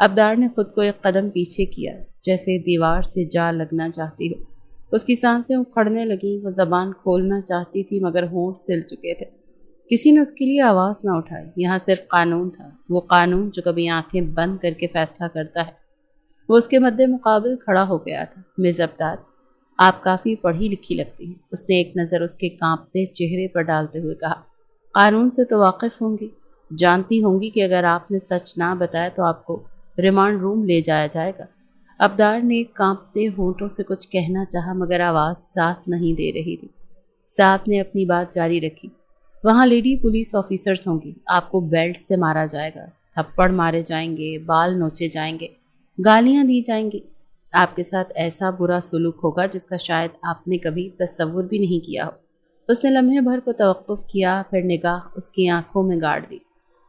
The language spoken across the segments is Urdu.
ابدار نے خود کو ایک قدم پیچھے کیا، جیسے دیوار سے جا لگنا چاہتی ہو۔ اس کی سانسیں اکھڑنے لگیں، وہ زبان کھولنا چاہتی تھی مگر ہونٹ سل چکے تھے۔ کسی نے اس کے لیے آواز نہ اٹھائی۔ یہاں صرف قانون تھا، وہ قانون جو کبھی آنکھیں بند کر کے فیصلہ کرتا ہے۔ وہ اس کے مد مقابل کھڑا ہو گیا تھا۔ مس ابدار، آپ کافی پڑھی لکھی لگتی ہیں، اس نے ایک نظر اس کے کانپتے چہرے پر ڈالتے ہوئے کہا۔ قانون سے تو واقف ہوں گی، جانتی ہوں گی کہ اگر آپ نے سچ نہ بتایا تو آپ کو ریمانڈ روم لے جایا جائے گا۔ ابدار نے کانپتے ہونٹوں سے کچھ کہنا چاہا مگر آواز ساتھ نہیں دے رہی تھی۔ صاحب نے اپنی بات جاری رکھی۔ وہاں لیڈی پولیس آفیسرز ہوں گی، آپ کو بیلٹ سے مارا جائے گا، تھپڑ مارے جائیں گے، بال نوچے جائیں گے، گالیاں دی جائیں گی، آپ کے ساتھ ایسا برا سلوک ہوگا جس کا شاید آپ نے کبھی تصور بھی نہیں کیا ہو۔ اس نے لمحے بھر کو توقف کیا، پھر نگاہ اس کی آنکھوں میں گاڑ دی۔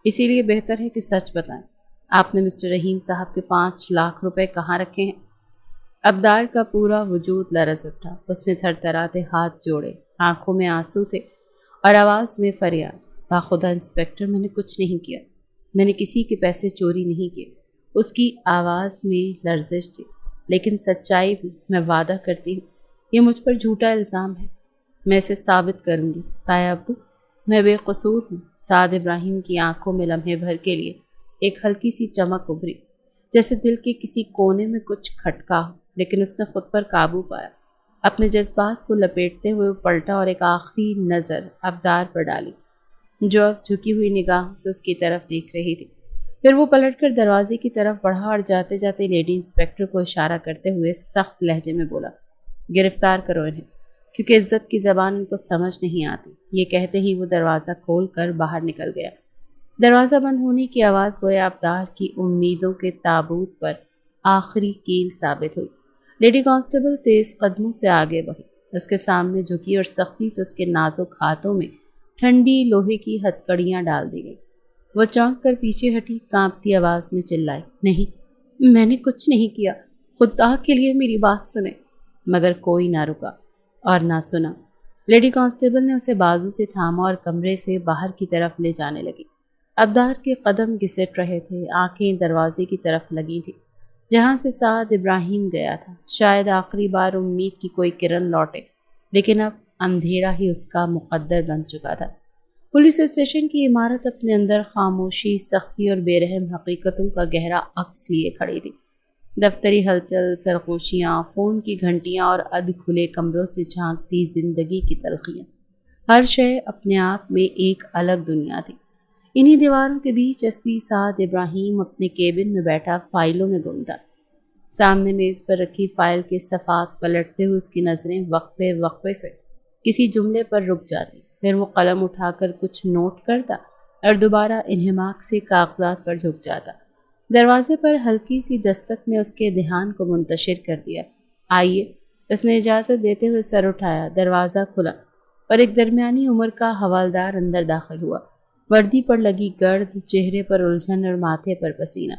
اسی لیے بہتر ہے کہ سچ بتائیں، آپ نے مسٹر رحیم صاحب کے 5 لاکھ روپے کہاں رکھے ہیں؟ ابدار کا پورا وجود لرز اٹھا۔ اس نے تھر تھراتے ہاتھ جوڑے، آنکھوں میں آنسو تھے اور آواز میں فریاد۔ باخدا انسپکٹر، میں نے کچھ نہیں کیا، میں نے کسی کے پیسے چوری نہیں کیے۔ اس کی آواز میں لرزش تھی۔ لیکن سچائی بھی، میں وعدہ کرتی ہوں، یہ مجھ پر جھوٹا الزام ہے، میں اسے ثابت کروں گی۔ تایا ابو، میں بے قصور ہوں۔ سعد ابراہیم کی آنکھوں میں لمحے بھر کے لیے ایک ہلکی سی چمک ابھری، جیسے دل کے کسی کونے میں کچھ کھٹکا ہو، لیکن اس نے خود پر قابو پایا۔ اپنے جذبات کو لپیٹتے ہوئے وہ پلٹا اور ایک آخری نظر ابدار پر ڈالی، جو اب جھکی ہوئی نگاہوں سے اس کی طرف دیکھ رہی تھی۔ پھر وہ پلٹ کر دروازے کی طرف بڑھا اور جاتے جاتے لیڈی انسپکٹر کو اشارہ کرتے ہوئے سخت لہجے میں بولا، گرفتار کرو انہیں، کیونکہ عزت کی زبان ان کو سمجھ نہیں آتی۔ یہ کہتے ہی وہ دروازہ کھول کر باہر نکل گیا۔ دروازہ بند ہونے کی آواز گویا ابدار کی امیدوں کے تابوت پر آخری کیل ثابت ہوئی۔ لیڈی کانسٹیبل تیز قدموں سے آگے بڑھی، اس کے سامنے جھکی اور سختی سے اس کے نازک ہاتھوں میں ٹھنڈی لوہے کی ہتکڑیاں ڈال دی گئی۔ وہ چونک کر پیچھے ہٹی، کانپتی آواز میں چلائی، نہیں، میں نے کچھ نہیں کیا، خدا کے لیے میری بات سنیں۔ مگر کوئی نہ رکا اور نہ سنا۔ لیڈی کانسٹیبل نے اسے بازو سے تھاما اور کمرے سے باہر کی طرف لے جانے لگی۔ ابدار کے قدم گھسٹ رہے تھے، آنکھیں دروازے کی طرف لگی تھی جہاں سے سعد ابراہیم گیا تھا۔ شاید آخری بار امید کی کوئی کرن لوٹے، لیکن اب اندھیرا ہی اس کا مقدر بن چکا تھا۔ پولیس اسٹیشن کی عمارت اپنے اندر خاموشی، سختی اور بے رحم حقیقتوں کا گہرا عکس لیے کھڑی تھی۔ دفتری ہلچل، سرگوشیاں، فون کی گھنٹیاں اور ادھ کھلے کمروں سے جھانکتی زندگی کی تلخیاں، ہر شے اپنے آپ میں ایک الگ دنیا تھی۔ انہی دیواروں کے بیچ ایس پی سعد ابراہیم اپنے کیبن میں بیٹھا فائلوں میں گم تھا۔ سامنے میز پر رکھی فائل کے صفحات پلٹتے ہوئے اس کی نظریں وقفے وقفے سے کسی جملے پر رک جاتی، پھر وہ قلم اٹھا کر کچھ نوٹ کرتا اور دوبارہ انہماک سے کاغذات پر جھک جاتا۔ دروازے پر ہلکی سی دستک نے اس کے دھیان کو منتشر کر دیا۔ آئیے، اس نے اجازت دیتے ہوئے سر اٹھایا۔ دروازہ کھلا اور ایک درمیانی عمر کا حوالدار اندر داخل ہوا۔ وردی پر لگی گرد، چہرے پر الجھن اور ماتھے پر پسینہ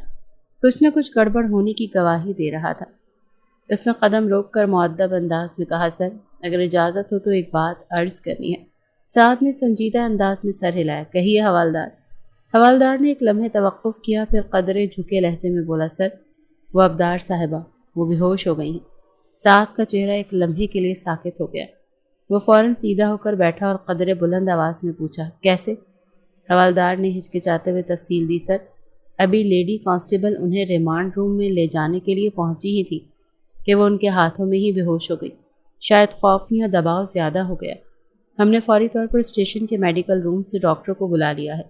کچھ نہ کچھ گڑبڑ ہونے کی گواہی دے رہا تھا۔ اس نے قدم روک کر مؤدب انداز میں کہا، سر، اگر اجازت ہو تو ایک بات عرض کرنی ہے۔ سعد نے سنجیدہ انداز میں سر ہلایا۔ کہیے حوالدار۔ حوالدار نے ایک لمحے توقف کیا، پھر قدرے جھکے لہجے میں بولا، سر، وہ ابدار صاحبہ، وہ بے ہوش ہو گئی ہیں۔ سعد کا چہرہ ایک لمحے کے لیے ساکت ہو گیا۔ وہ فوراً سیدھا ہو کر بیٹھا اور قدرے بلند آواز میں پوچھا، کیسے؟ حوالدار نے ہچکچاتے ہوئے تفصیل دی، سر، ابھی لیڈی کانسٹیبل انہیں ریمانڈ روم میں لے جانے کے لیے پہنچی ہی تھی کہ وہ ان کے ہاتھوں میں ہی بے ہوش ہو گئی۔ شاید خوف یا دباؤ زیادہ ہو گیا۔ ہم نے فوری طور پر اسٹیشن کے میڈیکل روم سے ڈاکٹر کو بلا لیا ہے،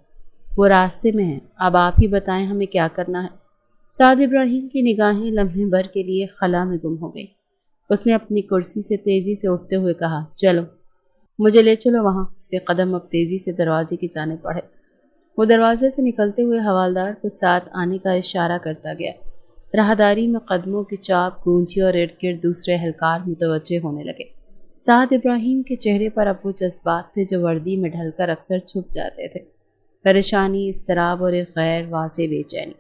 وہ راستے میں ہیں۔ اب آپ ہی بتائیں ہمیں کیا کرنا ہے۔ سعد ابراہیم کی نگاہیں لمحے بھر کے لیے خلا میں گم ہو گئی۔ اس نے اپنی کرسی سے تیزی سے اٹھتے ہوئے کہا، چلو، مجھے لے چلو وہاں۔ اس کے قدم اب تیزی سے دروازے کی جانب بڑھے۔ وہ دروازے سے نکلتے ہوئے حوالدار کو ساتھ آنے کا اشارہ کرتا گیا۔ راہداری میں قدموں کی چاپ گونجی اور ارد گرد دوسرے اہلکار متوجہ ہونے لگے۔ سعد ابراہیم کے چہرے پر اب وہ جذبات تھے جو وردی میں ڈھل کر اکثر چھپ جاتے تھے، پریشانی، اضطراب اور ایک غیر واضح بے چینی۔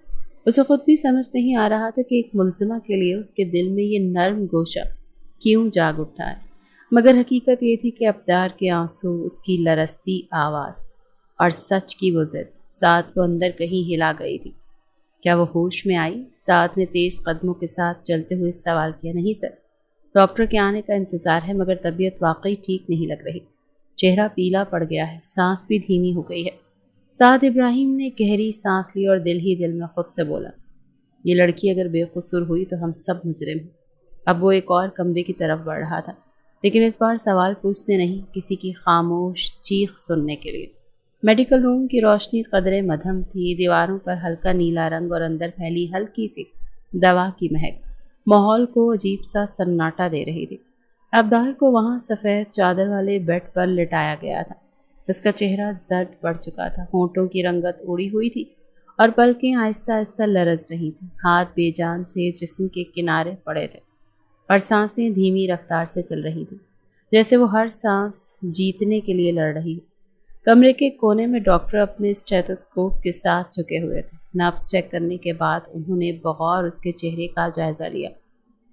اسے خود بھی سمجھ نہیں آ رہا تھا کہ ایک ملزمہ کے لیے اس کے دل میں یہ نرم گوشہ کیوں جاگ اٹھا ہے، مگر حقیقت یہ تھی کہ ابدار کے آنسو، اس کی لرزتی آواز اور سچ کی وہ ضد سعد کو اندر کہیں ہلا گئی تھی۔ کیا وہ ہوش میں آئی؟ سعد نے تیز قدموں کے ساتھ چلتے ہوئے سوال کیا۔ نہیں سر، ڈاکٹر کے آنے کا انتظار ہے مگر طبیعت واقعی ٹھیک نہیں لگ رہی، چہرہ پیلا پڑ گیا ہے، سانس بھی دھیمی ہو گئی ہے۔ سعد ابراہیم نے گہری سانس لی اور دل ہی دل میں خود سے بولا، یہ لڑکی اگر بے قصور ہوئی تو ہم سب مجرم ہیں۔ اب وہ ایک اور کمرے کی طرف بڑھ رہا تھا، لیکن اس بار سوال پوچھتے نہیں، کسی کی خاموش چیخ سننے کے لیے۔ میڈیکل روم کی روشنی قدرے مدھم تھی، دیواروں پر ہلکا نیلا رنگ اور اندر پھیلی ہلکی سی دوا کی مہک ماحول کو عجیب سا سناٹا دے رہی تھی۔ ابدار کو وہاں سفید چادر والے بیڈ پر لٹایا گیا تھا۔ اس کا چہرہ زرد پڑ چکا تھا، ہونٹوں کی رنگت اڑی ہوئی تھی اور پلکیں آہستہ آہستہ لرز رہی تھیں۔ ہاتھ بے جان سے جسم کے کنارے پڑے تھے اور سانسیں دھیمی رفتار سے چل رہی تھیں، جیسے وہ ہر سانس جیتنے کے لیے لڑ رہی ہے۔ کمرے کے کونے میں ڈاکٹر اپنے اسٹیتھوسکوپ کے ساتھ جھکے ہوئے تھے۔ نبض چیک کرنے کے بعد انہوں نے بغور اس کے چہرے کا جائزہ لیا،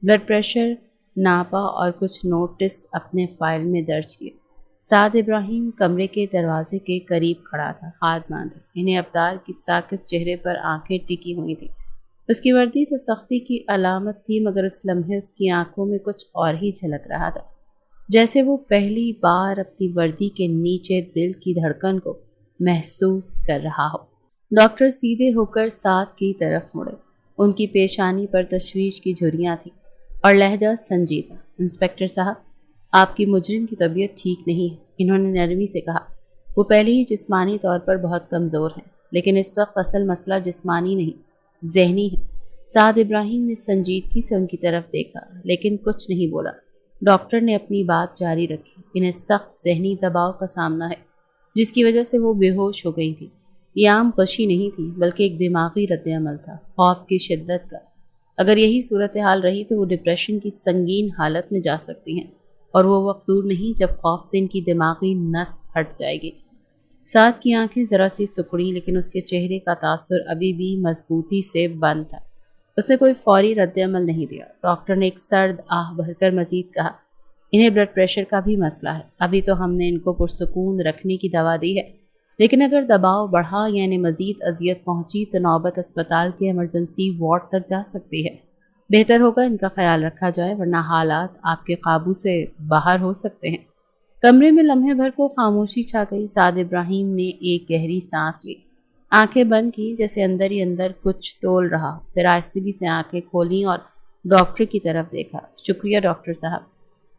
بلڈ پریشر ناپا اور کچھ نوٹس اپنے فائل میں درج کیے۔ سعد ابراہیم کمرے کے دروازے کے قریب کھڑا تھا، ہاتھ باندھے۔ انہیں ابدار کی ساکت چہرے پر آنکھیں ٹکی ہوئی تھیں۔ اس کی وردی تو سختی کی علامت تھی مگر اس لمحے اس کی آنکھوں میں کچھ اور ہی جھلک رہا تھا، جیسے وہ پہلی بار اپنی وردی کے نیچے دل کی دھڑکن کو محسوس کر رہا ہو۔ ڈاکٹر سیدھے ہو کر سعد کی طرف مڑے۔ ان کی پیشانی پر تشویش کی جھریاں تھیں اور لہجہ سنجیدہ۔ انسپکٹر صاحب، آپ کی مجرم کی طبیعت ٹھیک نہیں ہے، انہوں نے نرمی سے کہا۔ وہ پہلے ہی جسمانی طور پر بہت کمزور ہیں، لیکن اس وقت اصل مسئلہ جسمانی نہیں، ذہنی ہے۔ سعد ابراہیم نے سنجیدگی سے ان کی طرف دیکھا لیکن کچھ نہیں بولا۔ ڈاکٹر نے اپنی بات جاری رکھی۔ انہیں سخت ذہنی دباؤ کا سامنا ہے، جس کی وجہ سے وہ بے ہوش ہو گئی تھی۔ یہ عام غشی نہیں تھی بلکہ ایک دماغی رد عمل تھا، خوف کی شدت کا۔ اگر یہی صورتحال رہی تو وہ ڈپریشن کی سنگین حالت میں جا سکتی ہیں، اور وہ وقت دور نہیں جب خوف سے ان کی دماغی نس پھٹ جائے گی۔ سعد کی آنکھیں ذرا سی سکڑیں لیکن اس کے چہرے کا تاثر ابھی بھی مضبوطی سے بند تھا۔ اس نے کوئی فوری رد عمل نہیں دیا۔ ڈاکٹر نے ایک سرد آہ بھر کر مزید کہا، انہیں بلڈ پریشر کا بھی مسئلہ ہے۔ ابھی تو ہم نے ان کو پرسکون رکھنے کی دوا دی ہے، لیکن اگر دباؤ بڑھا یا انہیں مزید اذیت پہنچی تو نوبت اسپتال کے ایمرجنسی وارڈ تک جا سکتی ہے۔ بہتر ہوگا ان کا خیال رکھا جائے ورنہ حالات آپ کے قابو سے باہر ہو سکتے ہیں۔ کمرے میں لمحے بھر کو خاموشی چھا گئی۔ سعد ابراہیم نے ایک گہری سانس لی، آنکھیں بند کی جیسے اندر ہی اندر کچھ تول رہا، پھر آہستگی سے آنکھیں کھولیں اور ڈاکٹر کی طرف دیکھا۔ شکریہ ڈاکٹر صاحب،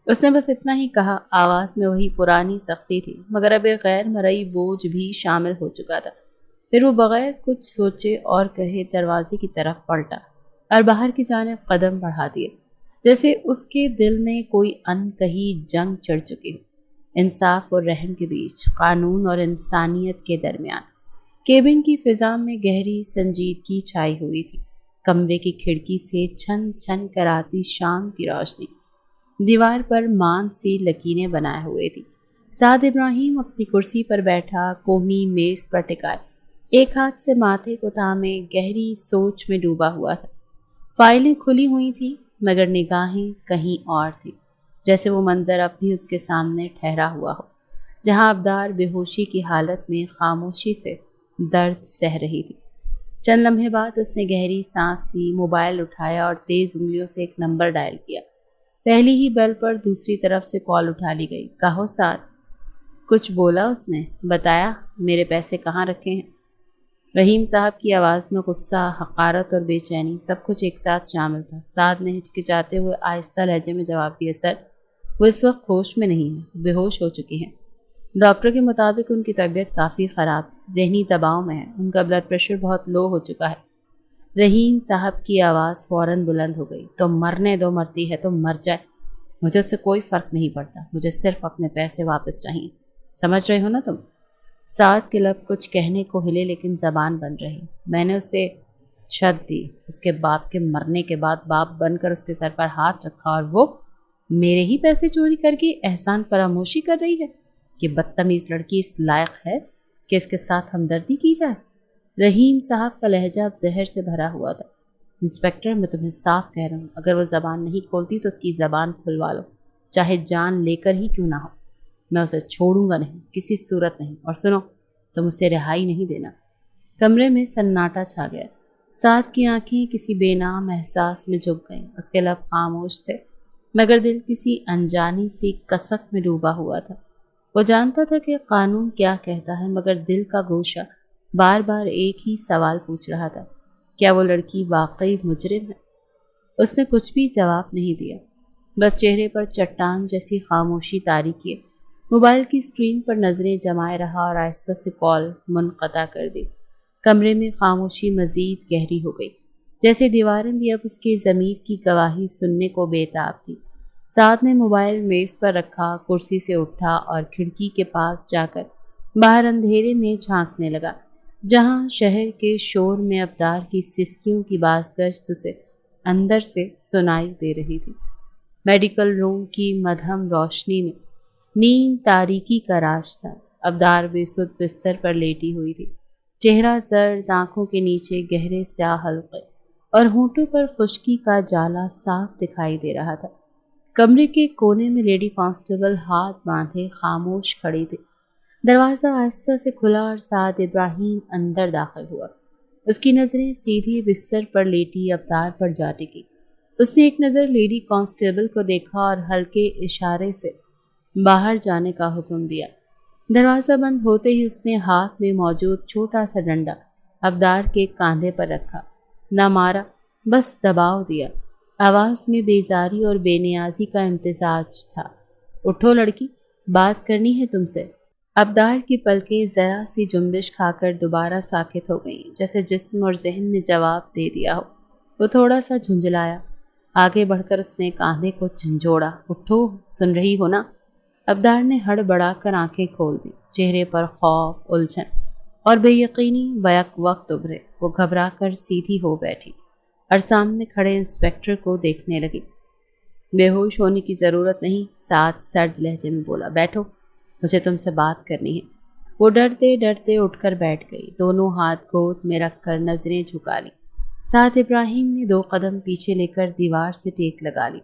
اس نے بس اتنا ہی کہا۔ آواز میں وہی پرانی سختی تھی مگر اب ایک غیر مرئی بوجھ بھی شامل ہو چکا تھا۔ پھر وہ بغیر کچھ سوچے اور کہے دروازے کی طرف پلٹا اور باہر کی جانب قدم بڑھا دیے، جیسے اس کے دل میں کوئی انکہی جنگ چڑھ چکی ہو، انصاف اور رحم کے بیچ، قانون اور انسانیت کے درمیان۔ کیبن کی فضا میں گہری سنجیدگی چھائی ہوئی تھی۔ کمرے کی کھڑکی سے چھن چھن کر آتی شام کی روشنی دیوار پر مان سی لکیریں بنائے ہوئے تھی۔ سعد ابراہیم اپنی کرسی پر بیٹھا، کوہنی میز پر ٹکائے، ایک ہاتھ سے ماتھے کو تھامے گہری سوچ میں ڈوبا ہوا تھا۔ فائلیں کھلی ہوئی تھیں مگر نگاہیں کہیں اور تھی، جیسے وہ منظر اب بھی اس کے سامنے ٹھہرا ہوا ہو، جہاں ابدار بے ہوشی کی حالت میں خاموشی سے درد سہ رہی تھی۔ چند لمحے بعد اس نے گہری سانس لی، موبائل اٹھایا اور تیز انگلیوں سے ایک نمبر ڈائل کیا۔ پہلی ہی بیل پر دوسری طرف سے کال اٹھا لی گئی۔ کہو سعد، کچھ بولا اس نے؟ بتایا میرے پیسے کہاں رکھے ہیں؟ رحیم صاحب کی آواز میں غصہ، حقارت اور بے چینی سب کچھ ایک ساتھ شامل تھا۔ سعد نے ہچکچاتے ہوئے آہستہ لہجے میں جواب دیا، سر وہ اس وقت ہوش میں نہیں ہے، بے ہوش ہو چکی ہیں۔ ڈاکٹر کے مطابق ان کی طبیعت کافی خراب، ذہنی دباؤ میں ہے، ان کا بلڈ پریشر بہت لو ہو چکا ہے۔ رحیم صاحب کی آواز فوراً بلند ہو گئی، تو مرنے دو، مرتی ہے تو مر جائے، مجھے اس سے کوئی فرق نہیں پڑتا، مجھے صرف اپنے پیسے واپس چاہیے، سمجھ رہے ہو نا تم؟ سعد کے لب کچھ کہنے کو ہلے لیکن زبان بند رہی۔ میں نے اسے چھت دی، اس کے باپ کے مرنے کے بعد باپ بن کر اس کے سر پر ہاتھ رکھا اور وہ میرے ہی پیسے چوری کر کے احسان فراموشی کر رہی ہے۔ کہ بدتمیز لڑکی اس لائق ہے کہ اس کے ساتھ ہمدردی کی جائے؟ رحیم صاحب کا لہجہ اب زہر سے بھرا ہوا تھا۔ انسپکٹر، میں تمہیں صاف کہہ رہا ہوں، اگر وہ زبان نہیں کھولتی تو اس کی زبان کھلوا لو، چاہے جان لے کر ہی کیوں نہ ہو۔ میں اسے چھوڑوں گا نہیں، کسی صورت نہیں، اور سنو، تم اسے رہائی نہیں دینا۔ کمرے میں سناٹا چھا گیا۔ سعد کی آنکھیں کسی بے نام احساس میں جھک گئیں، اس کے لب خاموش تھے مگر دل کسی انجانی سی کسک میں ڈوبا ہوا تھا۔ وہ جانتا تھا کہ قانون کیا کہتا ہے مگر دل کا گوشہ بار بار ایک ہی سوال پوچھ رہا تھا، کیا وہ لڑکی واقعی مجرم ہے؟ اس نے کچھ بھی جواب نہیں دیا، بس چہرے پر چٹان جیسی خاموشی طاری کیے موبائل کی اسکرین پر نظریں جمائے رہا اور آہستہ سے کال منقطع کر دی۔ کمرے میں خاموشی مزید گہری ہو گئی، جیسے دیواریں بھی اب اس کی ضمیر کی گواہی سننے کو بےتاب تھی۔ سعد نے موبائل میز پر رکھا، کرسی سے اٹھا اور کھڑکی کے پاس جا کر باہر اندھیرے میں جھانکنے لگا، جہاں شہر کے شور میں ابدار کی سسکیوں کی بازگشت سے اندر سے سنائی دے رہی تھی۔ میڈیکل روم کی مدھم روشنی میں نیند تاریکی کا راج تھا۔ ابدار بے سد بستر پر لیٹی ہوئی تھی، چہرہ زرد، آنکھوں کے نیچے گہرے سیاہ حلقے اور ہونٹوں پر خشکی کا جالا صاف دکھائی دے رہا تھا۔ کمرے کے کونے میں لیڈی کانسٹیبل ہاتھ باندھے خاموش کھڑی تھی۔ دروازہ آہستہ سے کھلا اور سعد ابراہیم اندر داخل ہوا۔ اس کی نظریں سیدھی بستر پر لیٹی ابدار پر جا ٹکی۔ اس نے ایک نظر لیڈی کانسٹیبل کو دیکھا اور ہلکے اشارے سے باہر جانے کا حکم دیا۔ دروازہ بند ہوتے ہی اس نے ہاتھ میں موجود چھوٹا سا ڈنڈا ابدار کے کاندھے پر رکھا، نہ مارا، بس دباؤ دیا۔ آواز میں بیزاری اور بے نیازی کا امتزاج تھا۔ اٹھو لڑکی، بات کرنی ہے تم سے۔ ابدار کی پلکیں ذرا سی جنبش کھا کر دوبارہ ساکت ہو گئیں، جیسے جسم اور ذہن نے جواب دے دیا ہو۔ وہ تھوڑا سا جھنجھلایا، آگے بڑھ کر اس نے کاندھے کو جھنجھوڑا۔ اٹھو، سن رہی ہو نا؟ ابدار نے ہڑ بڑا کر آنکھیں کھول دی، چہرے پر خوف، الجھن اور بے یقینی بیک وقت ابھرے۔ وہ گھبرا کر سیدھی ہو بیٹھی اور سامنے کھڑے انسپکٹر کو دیکھنے لگی۔ بے ہوش ہونے کی ضرورت نہیں، سعد سرد لہجے میں بولا، بیٹھو، مجھے تم سے بات کرنی ہے۔ وہ ڈرتے ڈرتے اٹھ کر بیٹھ گئی، دونوں ہاتھ گود میں رکھ کر نظریں جھکا لی۔ سعد ابراہیم نے 2 قدم پیچھے لے کر دیوار سے ٹیک لگا لی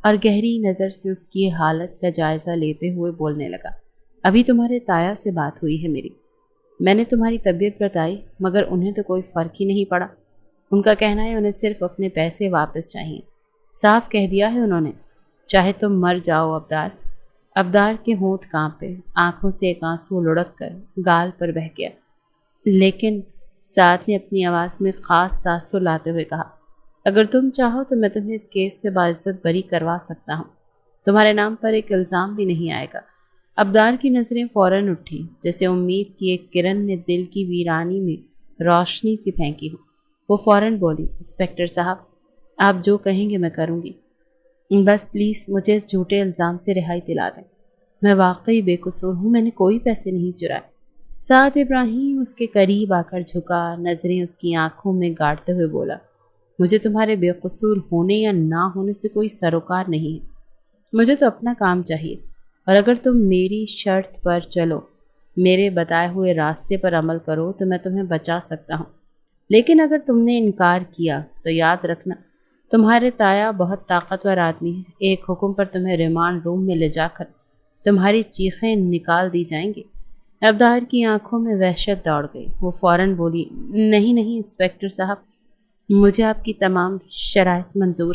اور گہری نظر سے اس کی حالت کا جائزہ لیتے ہوئے بولنے لگا، ابھی تمہارے تایا سے بات ہوئی ہے میری۔ میں نے تمہاری طبیعت بتائی مگر انہیں تو کوئی فرق ہی نہیں پڑا۔ ان کا کہنا ہے انہیں صرف اپنے پیسے واپس چاہیے۔ صاف کہہ دیا ہے انہوں نے، چاہے تم مر جاؤ ابدار۔ ابدار کے ہونٹ کانپے، آنکھوں سے ایک آنسو لڑک کر گال پر بہہ گیا۔ لیکن سعد نے اپنی آواز میں خاص تاثر لاتے ہوئے کہا، اگر تم چاہو تو میں تمہیں اس کیس سے باعزت بری کروا سکتا ہوں، تمہارے نام پر ایک الزام بھی نہیں آئے گا۔ ابدار کی نظریں فوراً اٹھی، جیسے امید کی ایک کرن نے دل کی ویرانی میں روشنی سی پھینکی ہو۔ وہ فوراً بولی، انسپکٹر صاحب، آپ جو کہیں گے میں کروں گی، بس پلیز مجھے اس جھوٹے الزام سے رہائی دلا دیں۔ میں واقعی بے قصور ہوں، میں نے کوئی پیسے نہیں چرائے۔ سعد ابراہیم اس کے قریب آ کر جھکا، نظریں اس کی آنکھوں میں گاڑتے ہوئے بولا، مجھے تمہارے بے قصور ہونے یا نہ ہونے سے کوئی سروکار نہیں ہے، مجھے تو اپنا کام چاہیے، اور اگر تم میری شرط پر چلو، میرے بتائے ہوئے راستے پر عمل کرو تو میں تمہیں بچا سکتا ہوں، لیکن اگر تم نے انکار کیا تو یاد رکھنا تمہارے تایا بہت طاقتور آدمی ہے، ایک حکم پر تمہیں ریمانڈ روم میں لے جا کر تمہاری چیخیں نکال دی جائیں گی۔ ابدار کی آنکھوں میں وحشت دوڑ گئی، وہ فوراً بولی، نہیں انسپکٹر صاحب، مجھے آپ کی تمام شرائط منظور،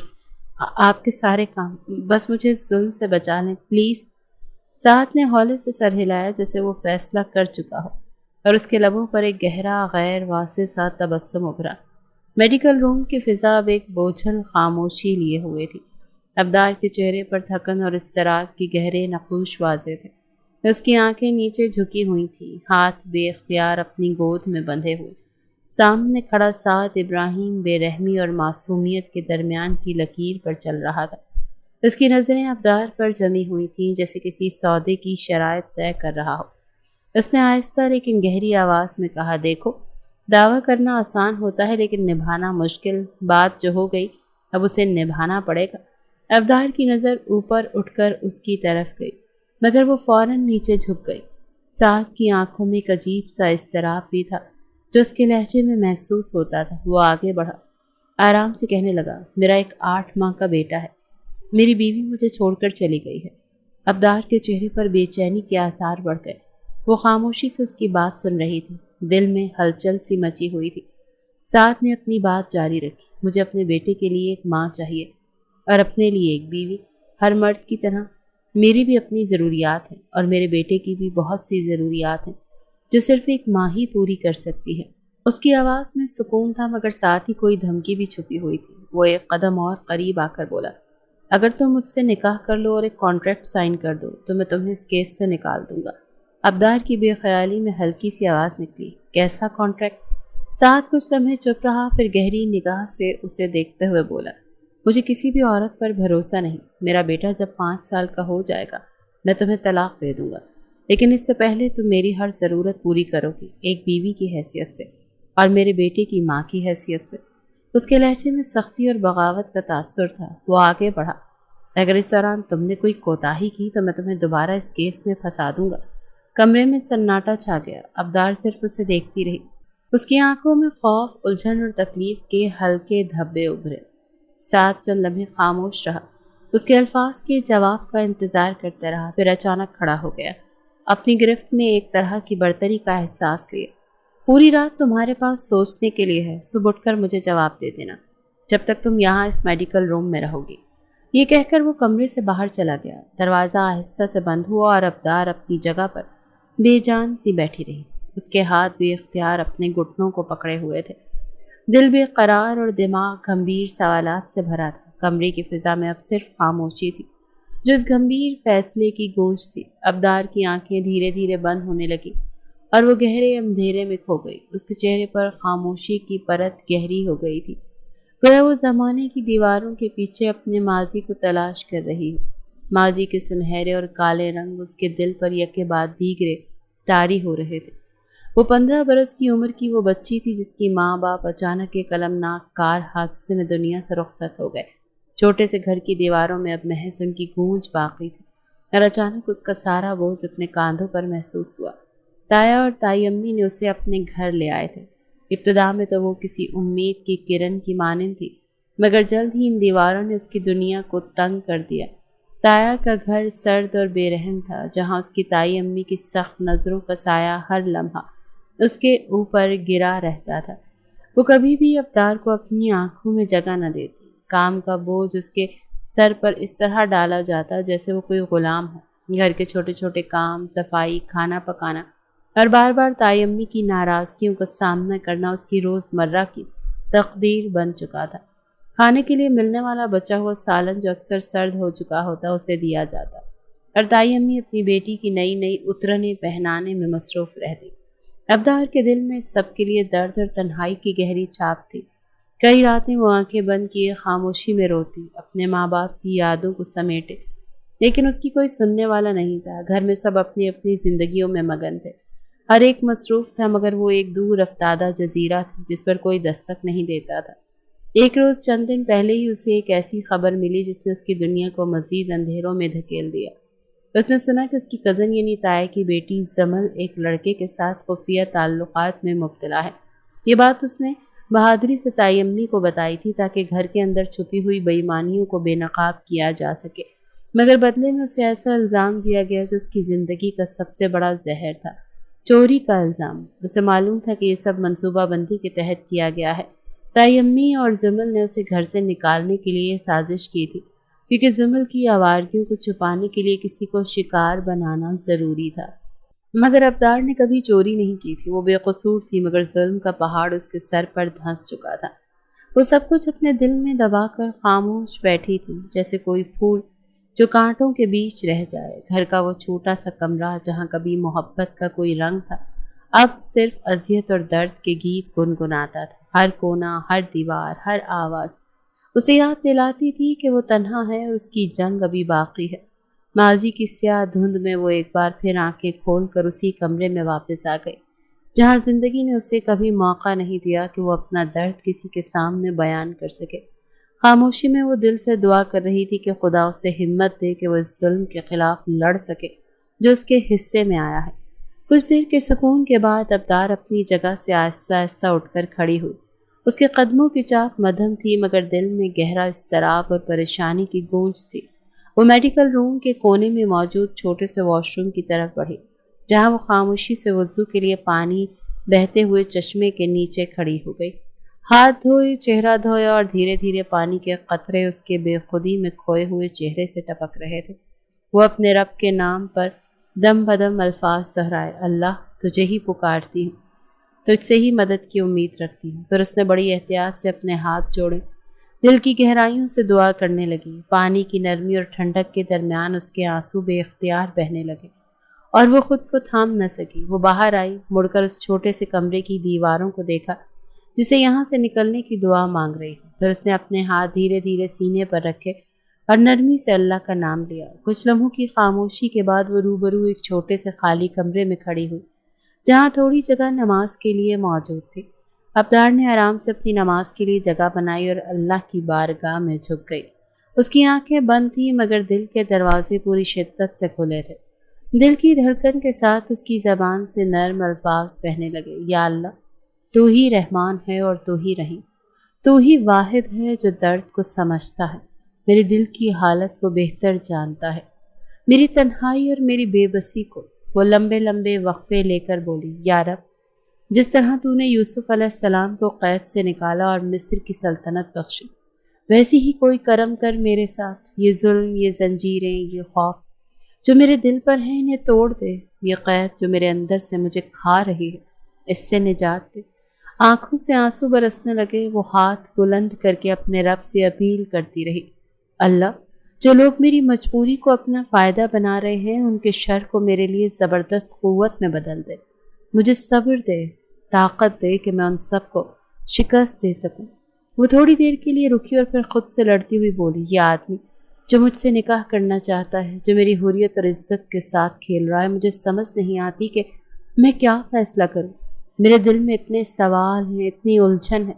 آپ کے سارے کام، بس مجھے ظلم سے بچا لیں پلیز۔ سعد نے ہولے سے سر ہلایا جیسے وہ فیصلہ کر چکا ہو، اور اس کے لبوں پر ایک گہرا غیر واضح سا تبسم ابھرا۔ میڈیکل روم کی فضا اب ایک بوجھل خاموشی لیے ہوئے تھی۔ ابدار کے چہرے پر تھکن اور اضطراب کی گہرے نقوش واضح تھے۔ اس کی آنکھیں نیچے جھکی ہوئی تھیں، ہاتھ بے اختیار اپنی گود میں بندھے ہوئے۔ سامنے کھڑا سعد ابراہیم بے رحمی اور معصومیت کے درمیان کی لکیر پر چل رہا تھا۔ اس کی نظریں ابدار پر جمی ہوئی تھیں، جیسے کسی سودے کی شرائط طے کر رہا ہو۔ اس نے آہستہ لیکن گہری آواز میں کہا، دیکھو، دعویٰ کرنا آسان ہوتا ہے لیکن نبھانا مشکل، بات جو ہو گئی اب اسے نبھانا پڑے گا۔ ابدار کی نظر اوپر اٹھ کر اس کی طرف گئی، مگر وہ فوراً نیچے جھک گئی۔ سعد کی آنکھوں میں ایک عجیب سا اضطراب بھی تھا جو اس کے لہجے میں محسوس ہوتا تھا۔ وہ آگے بڑھا، آرام سے کہنے لگا، میرا ایک 8 ماہ کا بیٹا ہے، میری بیوی مجھے چھوڑ کر چلی گئی ہے۔ ابدار کے چہرے پر بے چینی کے آثار بڑھ گئے۔ وہ خاموشی سے اس کی بات سن رہی تھی، دل میں ہلچل سی مچی ہوئی تھی۔ سعد نے اپنی بات جاری رکھی۔ مجھے اپنے بیٹے کے لیے ایک ماں چاہیے اور اپنے لیے ایک بیوی۔ ہر مرد کی طرح میری بھی اپنی ضروریات ہیں اور میرے بیٹے کی بھی بہت سی ضروریات ہیں جو صرف ایک ماں ہی پوری کر سکتی ہے۔ اس کی آواز میں سکون تھا مگر ساتھ ہی کوئی دھمکی بھی چھپی ہوئی تھی۔ وہ ایک قدم اور قریب آ کر بولا، اگر تم مجھ سے نکاح کر لو اور ایک کانٹریکٹ سائن کر دو تو میں تمہیں اس کیس سے نکال دوں گا۔ ابدار کی بے خیالی میں ہلکی سی آواز نکلی، کیسا کانٹریکٹ؟ سعد کچھ لمحے چپ رہا، پھر گہری نگاہ سے اسے دیکھتے ہوئے بولا، مجھے کسی بھی عورت پر بھروسہ نہیں۔ میرا بیٹا جب 5 سال کا ہو جائے گا میں تمہیں طلاق دے دوں گا، لیکن اس سے پہلے تم میری ہر ضرورت پوری کرو گی، ایک بیوی کی حیثیت سے اور میرے بیٹے کی ماں کی حیثیت سے۔ اس کے لہجے میں سختی اور بغاوت کا تاثر تھا۔ وہ آگے بڑھا، اگر اس دوران تم نے کوئی کوتاہی کی تو میں تمہیں دوبارہ اس کیس میں پھنسا دوں گا۔ کمرے میں سناٹا چھا گیا۔ ابدار صرف اسے دیکھتی رہی۔ اس کی آنکھوں میں خوف، الجھن اور تکلیف کے ہلکے دھبے ابھرے۔ سعد چند لمحے خاموش رہا، اس کے الفاظ کے جواب کا انتظار کرتے رہا، پھر اچانک کھڑا ہو گیا، اپنی گرفت میں ایک طرح کی برتری کا احساس لیے۔ پوری رات تمہارے پاس سوچنے کے لیے ہے، صبح اٹھ کر مجھے جواب دے دینا جب تک تم یہاں اس میڈیکل روم میں رہو گی۔ یہ کہہ کر وہ کمرے سے باہر چلا گیا۔ دروازہ آہستہ سے بند ہوا اور ابدار اپنی جگہ پر بے جان سی بیٹھی رہی۔ اس کے ہاتھ بے اختیار اپنے گھٹنوں کو پکڑے ہوئے تھے، دل بے قرار اور دماغ گمبھیر سوالات سے بھرا تھا۔ کمرے کی فضا میں اب صرف خاموشی تھی جو اس گمبھیر فیصلے کی گونج تھی۔ ابدار کی آنکھیں دھیرے دھیرے بند ہونے لگی اور وہ گہرے اندھیرے میں کھو گئی۔ اس کے چہرے پر خاموشی کی پرت گہری ہو گئی تھی، گویا وہ زمانے کی دیواروں کے پیچھے اپنے ماضی کو تلاش کر رہی ہو۔ ماضی کے سنہرے اور کالے رنگ اس کے دل پر یکے بعد دیگرے طاری ہو رہے تھے۔ وہ 15 برس کی عمر کی وہ بچی تھی جس کی ماں باپ اچانک ایک المناک کار حادثے میں دنیا سے رخصت ہو گئے۔ چھوٹے سے گھر کی دیواروں میں اب محض ان کی گونج باقی تھی اور اچانک اس کا سارا بوجھ اپنے کاندھوں پر محسوس ہوا۔ تایا اور تائی امی نے اسے اپنے گھر لے آئے تھے۔ ابتدا میں تو وہ کسی امید کی کرن کی مانند تھی، مگر جلد ہی ان دیواروں نے اس کی دنیا کو تنگ کر دیا۔ تایا کا گھر سرد اور بے رحم تھا، جہاں اس کی تائی امی کی سخت نظروں کا سایہ ہر لمحہ اس کے اوپر گرا رہتا تھا۔ وہ کبھی بھی ابدار کو اپنی آنکھوں میں جگہ نہ دیتی۔ کام کا بوجھ اس کے سر پر اس طرح ڈالا جاتا جیسے وہ کوئی غلام ہو۔ گھر کے چھوٹے چھوٹے کام، صفائی، کھانا پکانا اور بار بار تائی امی کی ناراضگیوں کا سامنا کرنا اس کی روزمرہ کی تقدیر بن چکا تھا۔ کھانے کے لیے ملنے والا بچا ہوا سالن جو اکثر سرد ہو چکا ہوتا اسے دیا جاتا اور تائی امی اپنی بیٹی کی نئی نئی اترنے پہنانے میں مصروف رہتی۔ ابدار کے دل میں سب کے لیے درد اور تنہائی کی گہری چھاپ تھی۔ کئی راتیں وہ آنکھیں بند کیے خاموشی میں روتی، اپنے ماں باپ کی یادوں کو سمیٹے، لیکن اس کی کوئی سننے والا نہیں تھا۔ گھر میں سب اپنی اپنی زندگیوں میں مگن تھے، ہر ایک مصروف تھا، مگر وہ ایک دور افتادہ جزیرہ تھا جس پر کوئی دستک نہیں دیتا تھا۔ ایک روز چند دن پہلے ہی اسے ایک ایسی خبر ملی جس نے اس کی دنیا کو مزید اندھیروں میں دھکیل دیا۔ اس نے سنا کہ اس کی کزن یعنی تایا کی بیٹی زمل ایک لڑکے کے ساتھ خفیہ تعلقات میں مبتلا ہے۔ یہ بات اس نے بہادری سے تائی امی کو بتائی تھی تاکہ گھر کے اندر چھپی ہوئی بے ایمانیوں کو بے نقاب کیا جا سکے، مگر بدلے میں اسے ایسا الزام دیا گیا جو اس کی زندگی کا سب سے بڑا زہر تھا، چوری کا الزام۔ اسے معلوم تھا کہ یہ سب منصوبہ بندی کے تحت کیا گیا ہے۔ تائی امی اور زمل نے اسے گھر سے نکالنے کے لیے سازش کی تھی، کیونکہ زمل کی آوارگیوں کو چھپانے کے لیے کسی کو شکار بنانا ضروری تھا۔ مگر ابدار نے کبھی چوری نہیں کی تھی، وہ بے قصور تھی، مگر ظلم کا پہاڑ اس کے سر پر دھنس چکا تھا۔ وہ سب کچھ اپنے دل میں دبا کر خاموش بیٹھی تھی، جیسے کوئی پھول جو کانٹوں کے بیچ رہ جائے۔ گھر کا وہ چھوٹا سا کمرہ جہاں کبھی محبت کا کوئی رنگ تھا، اب صرف اذیت اور درد کے گیت گنگناتا تھا۔ ہر کونا، ہر دیوار، ہر آواز اسے یاد دلاتی تھی کہ وہ تنہا ہے اور اس کی جنگ ابھی باقی ہے۔ ماضی کی سیاہ دھند میں وہ ایک بار پھر آنکھیں کھول کر اسی کمرے میں واپس آ گئی جہاں زندگی نے اسے کبھی موقع نہیں دیا کہ وہ اپنا درد کسی کے سامنے بیان کر سکے۔ خاموشی میں وہ دل سے دعا کر رہی تھی کہ خدا اسے ہمت دے کہ وہ اس ظلم کے خلاف لڑ سکے جو اس کے حصے میں آیا ہے۔ کچھ دیر کے سکون کے بعد ابدار اپنی جگہ سے آہستہ آہستہ اٹھ کر کھڑی ہوئی۔ اس کے قدموں کی چاک مدھم تھی، مگر دل میں گہرا اضطراب اور پریشانی کی گونج تھی۔ وہ میڈیکل روم کے کونے میں موجود چھوٹے سے واش روم کی طرف بڑھی، جہاں وہ خاموشی سے وضو کے لیے پانی بہتے ہوئے چشمے کے نیچے کھڑی ہو گئی۔ ہاتھ دھوئے، چہرہ دھویا اور دھیرے دھیرے پانی کے قطرے اس کے بے خودی میں کھوئے ہوئے چہرے سے ٹپک رہے تھے۔ وہ اپنے رب کے نام پر دم بدم الفاظ دہرائے، اللہ تجھے ہی پکارتی ہوں، تجھ سے ہی مدد کی امید رکھتی ہوں۔ پھر اس نے بڑی احتیاط سے اپنے ہاتھ جوڑے، دل کی گہرائیوں سے دعا کرنے لگی۔ پانی کی نرمی اور ٹھنڈک کے درمیان اس کے آنسو بے اختیار بہنے لگے اور وہ خود کو تھام نہ سکی۔ وہ باہر آئی، مڑ کر اس چھوٹے سے کمرے کی دیواروں کو دیکھا جسے یہاں سے نکلنے کی دعا مانگ رہی ہے۔ پھر اس نے اپنے ہاتھ دھیرے دھیرے سینے پر رکھے اور نرمی سے اللہ کا نام لیا۔ کچھ لمحوں کی خاموشی کے بعد وہ روبرو ایک چھوٹے سے خالی کمرے میں کھڑی ہوئی جہاں تھوڑی جگہ نماز کے لیے موجود تھی۔ ابدار نے آرام سے اپنی نماز کے لیے جگہ بنائی اور اللہ کی بارگاہ میں جھک گئی۔ اس کی آنکھیں بند تھیں مگر دل کے دروازے پوری شدت سے کھلے تھے۔ دل کی دھڑکن کے ساتھ اس کی زبان سے نرم الفاظ بہنے لگے، یا اللہ تو ہی رحمان ہے اور تو ہی رحیم، تو ہی واحد ہے جو درد کو سمجھتا ہے، میرے دل کی حالت کو بہتر جانتا ہے، میری تنہائی اور میری بے بسی کو۔ وہ لمبے لمبے وقفے لے کر بولی، یا رب جس طرح تو نے یوسف علیہ السلام کو قید سے نکالا اور مصر کی سلطنت بخشی، ویسی ہی کوئی کرم کر میرے ساتھ۔ یہ ظلم، یہ زنجیریں، یہ خوف جو میرے دل پر ہیں انہیں توڑ دے، یہ قید جو میرے اندر سے مجھے کھا رہی ہے اس سے نجات دے۔ آنکھوں سے آنسو برسنے لگے۔ وہ ہاتھ بلند کر کے اپنے رب سے اپیل کرتی رہی، اللہ جو لوگ میری مجبوری کو اپنا فائدہ بنا رہے ہیں ان کے شر کو میرے لیے زبردست قوت میں بدل دے، مجھے صبر دے، طاقت دے کہ میں ان سب کو شکست دے سکوں۔ وہ تھوڑی دیر کے لیے رکی اور پھر خود سے لڑتی ہوئی بولی، یہ آدمی جو مجھ سے نکاح کرنا چاہتا ہے، جو میری حریت اور عزت کے ساتھ کھیل رہا ہے، مجھے سمجھ نہیں آتی کہ میں کیا فیصلہ کروں۔ میرے دل میں اتنے سوال ہیں، اتنی الجھن ہے،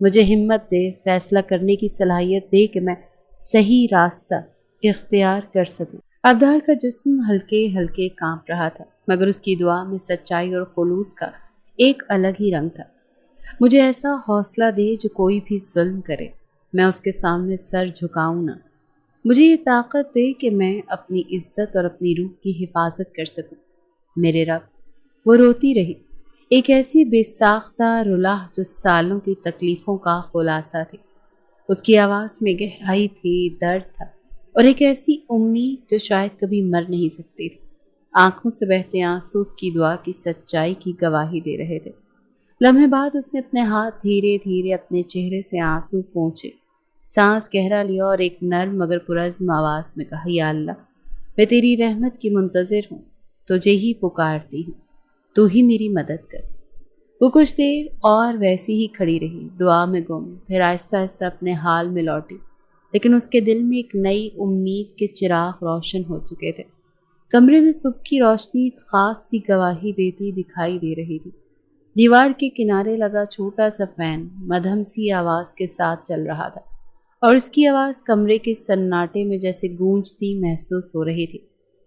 مجھے ہمت دے، فیصلہ کرنے کی صلاحیت دے کہ میں صحیح راستہ اختیار کر سکوں۔ ابدار کا جسم ہلکے ہلکے کانپ رہا تھا مگر اس کی دعا میں سچائی اور خلوص کا ایک الگ ہی رنگ تھا۔ مجھے ایسا حوصلہ دے جو کوئی بھی ظلم کرے میں اس کے سامنے سر جھکاؤں نہ، مجھے یہ طاقت دے کہ میں اپنی عزت اور اپنی روح کی حفاظت کر سکوں میرے رب۔ وہ روتی رہی، ایک ایسی بے ساختہ رلاہ جو سالوں کی تکلیفوں کا خلاصہ تھی۔ اس کی آواز میں گہرائی تھی، درد تھا اور ایک ایسی امید جو شاید کبھی مر نہیں سکتی تھی۔ آنکھوں سے بہتے آنسو اس کی دعا کی سچائی کی گواہی دے رہے تھے۔ لمحے بعد اس نے اپنے ہاتھ دھیرے دھیرے اپنے چہرے سے آنسو پونچھے، سانس گہرا لیا اور ایک نرم مگر پرعزم آواز میں کہا، یا اللہ میں تیری رحمت کی منتظر ہوں، تجھے ہی پکارتی ہوں، تو ہی میری مدد کر۔ وہ کچھ دیر اور ویسی ہی کھڑی رہی، دعا میں گم، پھر آہستہ آہستہ اپنے حال میں لوٹی، لیکن اس کے دل میں ایک نئی امید کے چراغ روشن ہو چکے تھے۔ کمرے میں صبح کی روشنی ایک خاص سی گواہی دیتی دکھائی دے رہی تھی۔ دیوار کے کنارے لگا چھوٹا سا فین مدھم سی آواز کے ساتھ چل رہا تھا اور اس کی آواز کمرے کے سناٹے میں جیسے گونجتی محسوس ہو رہی تھی۔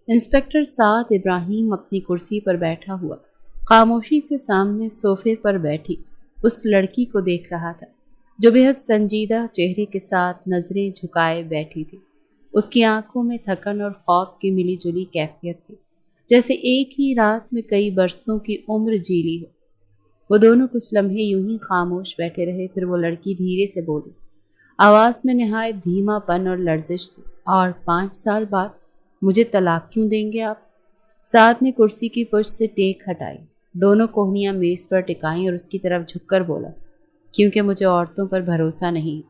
انسپکٹر سعد ابراہیم اپنی کرسی پر بیٹھا ہوا خاموشی سے سامنے صوفے پر بیٹھی اس لڑکی کو دیکھ رہا تھا جو بے حد سنجیدہ چہرے کے ساتھ نظریں جھکائے بیٹھی تھی۔ اس کی آنکھوں میں تھکن اور خوف کی ملی جلی کیفیت تھی، جیسے ایک ہی رات میں کئی برسوں کی عمر جی لی ہو۔ وہ دونوں کچھ لمحے یوں ہی خاموش بیٹھے رہے، پھر وہ لڑکی دھیرے سے بولی، آواز میں نہایت دھیما پن اور لرزش تھی، اور 5 سال بعد مجھے طلاق کیوں دیں گے آپ؟ سعد نے کرسی کی پشت سے ٹیک ہٹائی، دونوں کوہنیاں میز پر ٹکائیں اور اس کی طرف جھک کر بولا، کیونکہ مجھے عورتوں پر بھروسہ نہیں،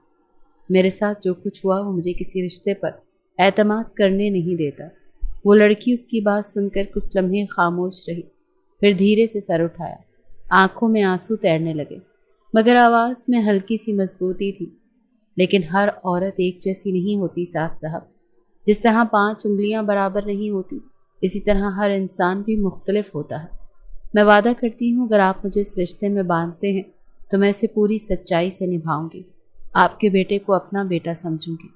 میرے ساتھ جو کچھ ہوا وہ مجھے کسی رشتے پر اعتماد کرنے نہیں دیتا۔ وہ لڑکی اس کی بات سن کر کچھ لمحے خاموش رہی، پھر دھیرے سے سر اٹھایا، آنکھوں میں آنسو تیرنے لگے مگر آواز میں ہلکی سی مضبوطی تھی۔ لیکن ہر عورت ایک جیسی نہیں ہوتی سعد صاحب، جس طرح 5 انگلیاں برابر نہیں ہوتی اسی طرح ہر انسان بھی مختلف ہوتا ہے۔ میں وعدہ کرتی ہوں اگر آپ مجھے اس رشتے میں باندھتے ہیں تو میں اسے پوری سچائی سے نبھاؤں گی، آپ کے بیٹے کو اپنا بیٹا سمجھوں گی،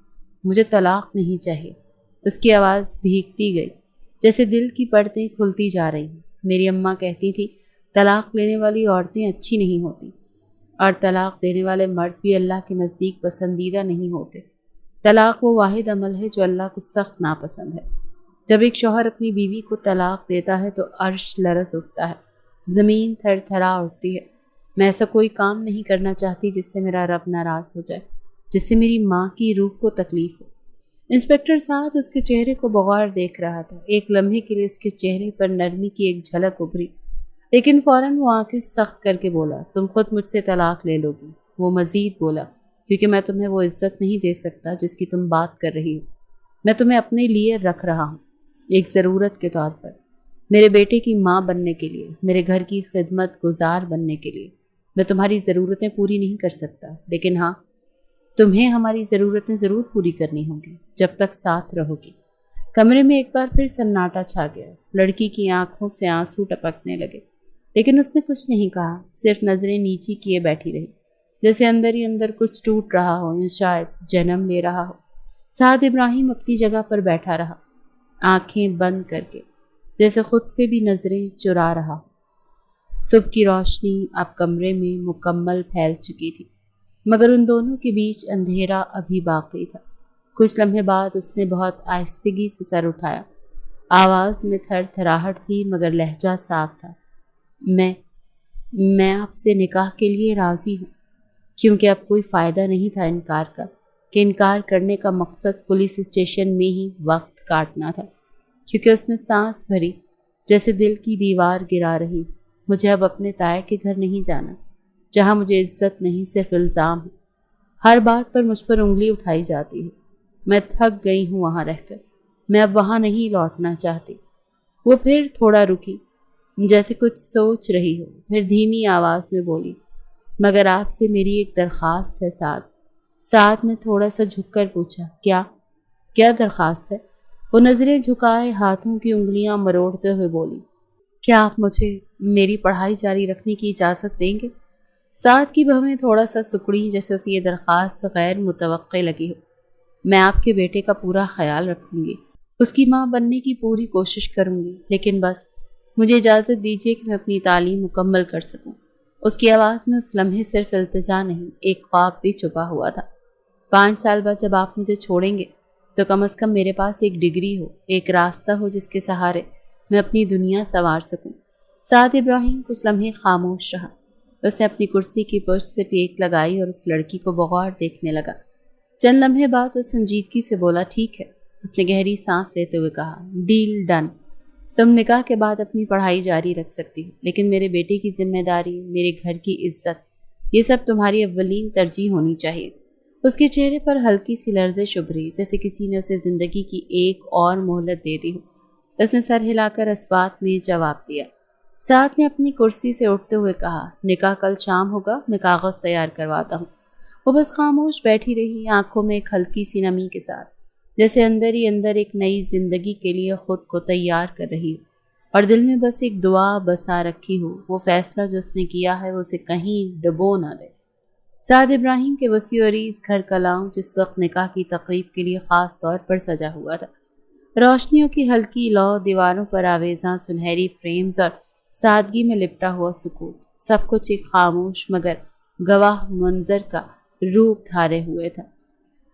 مجھے طلاق نہیں چاہیے۔ اس کی آواز بھیگتی گئی جیسے دل کی پرتیں کھلتی جا رہی ہیں۔ میری اماں کہتی تھی طلاق لینے والی عورتیں اچھی نہیں ہوتی اور طلاق دینے والے مرد بھی اللہ کے نزدیک پسندیدہ نہیں ہوتے۔ طلاق وہ واحد عمل ہے جو اللہ کو سخت ناپسند ہے۔ جب ایک شوہر اپنی بیوی کو طلاق دیتا ہے تو عرش لرز اٹھتا ہے، زمین تھر تھرا اٹھتی ہے، میں ایسا کوئی کام نہیں کرنا چاہتی جس سے میرا رب ناراض ہو جائے، جس سے میری ماں کی روح کو تکلیف ہو۔ انسپکٹر صاحب اس کے چہرے کو بغور دیکھ رہا تھا۔ ایک لمحے کے لیے اس کے چہرے پر نرمی کی ایک جھلک ابھری، لیکن فوراً وہ آنکھیں سخت کر کے بولا، تم خود مجھ سے طلاق لے لو گی۔ وہ مزید بولا، کیونکہ میں تمہیں وہ عزت نہیں دے سکتا جس کی تم بات کر رہی ہو۔ میں تمہیں اپنے لیے رکھ رہا ہوں، ایک ضرورت کے طور پر، میرے بیٹے کی ماں بننے کے لیے، میرے گھر کی خدمت گزار بننے کے لیے۔ میں تمہاری ضرورتیں پوری نہیں کر سکتا، لیکن ہاں، تمہیں ہماری ضرورتیں ضرور پوری کرنی ہوں گی جب تک ساتھ رہو گی۔ کمرے میں ایک بار پھر سناٹا چھا گیا۔ لڑکی کی آنکھوں سے آنسو ٹپکنے لگے، لیکن اس نے کچھ نہیں کہا، صرف نظریں نیچی کیے بیٹھی رہی، جیسے اندر ہی اندر کچھ ٹوٹ رہا ہو یا شاید جنم لے رہا ہو۔ سعد ابراہیم اپنی جگہ پر بیٹھا رہا، آنکھیں بند کر کے، جیسے خود سے بھی نظریں چرا رہا ہو۔ صبح کی روشنی اب کمرے میں مکمل پھیل چکی تھی، مگر ان دونوں کے بیچ اندھیرا ابھی باقی تھا۔ کچھ لمحے بعد اس نے بہت آہستگی سے سر اٹھایا۔ آواز میں تھر تھراہٹ تھی، مگر لہجہ صاف تھا۔ میں آپ سے نکاح کے لیے راضی ہوں، کیونکہ اب کوئی فائدہ نہیں تھا انکار کا، کہ انکار کرنے کا مقصد پولیس اسٹیشن میں ہی وقت کاٹنا تھا۔ کیونکہ اس نے سانس بھری، جیسے دل کی دیوار گرا رہی، مجھے اب اپنے تائے کے گھر نہیں جانا، جہاں مجھے عزت نہیں صرف الزام ہے۔ ہر بات پر مجھ پر انگلی اٹھائی جاتی ہے۔ میں تھک گئی ہوں وہاں رہ کر، میں اب وہاں نہیں لوٹنا چاہتی۔ وہ پھر تھوڑا رکی، جیسے کچھ سوچ رہی ہو، پھر دھیمی آواز میں بولی، مگر آپ سے میری ایک درخواست ہے سعد۔ سعد نے تھوڑا سا جھک کر پوچھا، کیا درخواست ہے؟ وہ نظریں جھکائے ہاتھوں کی انگلیاں مروڑتے ہوئے بولی، کیا آپ مجھے میری پڑھائی جاری رکھنے کی اجازت دیں گے؟ سعد کی بھویں تھوڑا سا سکڑی، جیسے اسے یہ درخواست غیر متوقع لگی ہو۔ میں آپ کے بیٹے کا پورا خیال رکھوں گی، اس کی ماں بننے کی پوری کوشش کروں گی، لیکن بس مجھے اجازت دیجیے کہ میں اپنی تعلیم مکمل کر سکوں۔ اس کی آواز میں اس لمحے صرف التجا نہیں، ایک خواب بھی چھپا ہوا تھا۔ 5 سال بعد جب آپ مجھے چھوڑیں گے تو کم از کم میرے پاس ایک ڈگری ہو، ایک راستہ ہو جس کے سہارے میں اپنی دنیا سنوار سکوں۔ سعد ابراہیم کچھ لمحے خاموش رہا۔ اس نے اپنی کرسی کی پشت سے ٹیک لگائی اور اس لڑکی کو بغور دیکھنے لگا۔ چند لمحے بعد وہ سنجیدگی سے بولا، ٹھیک ہے۔ اس نے گہری سانس لیتے ہوئے کہا، ڈیل ڈن۔ تم نکاح کے بعد اپنی پڑھائی جاری رکھ سکتی ہو، لیکن میرے بیٹے کی ذمہ داری، میرے گھر کی عزت، یہ سب تمہاری اولین ترجیح ہونی چاہیے۔ اس کے چہرے پر ہلکی سی لرزش ابھری، جیسے کسی نے اسے زندگی کی ایک اور مہلت دے دی ہو۔ اس نے سر ہلا کر اس بات میں جواب دیا۔ سعد نے اپنی کرسی سے اٹھتے ہوئے کہا، نکاح کل شام ہوگا، میں کاغذ تیار کرواتا ہوں۔ وہ بس خاموش بیٹھی رہی، آنکھوں میں ایک ہلکی سی نمی کے ساتھ، جیسے اندر ہی اندر ایک نئی زندگی کے لیے خود کو تیار کر رہی ہو، اور دل میں بس ایک دعا بسا رکھی ہو، وہ فیصلہ جس نے کیا ہے وہ اسے کہیں ڈبو نہ دے۔ سعد ابراہیم کے وسیع و عریض گھر کا لاؤنج اس وقت نکاح کی تقریب کے لیے خاص طور پر سجا ہوا تھا۔ روشنیوں کی ہلکی لو، دیواروں پر آویزاں سنہری فریمز اور سادگی میں لپٹا ہوا سکوت، سب کچھ ایک خاموش مگر گواہ منظر کا روپ دھارے ہوئے تھا۔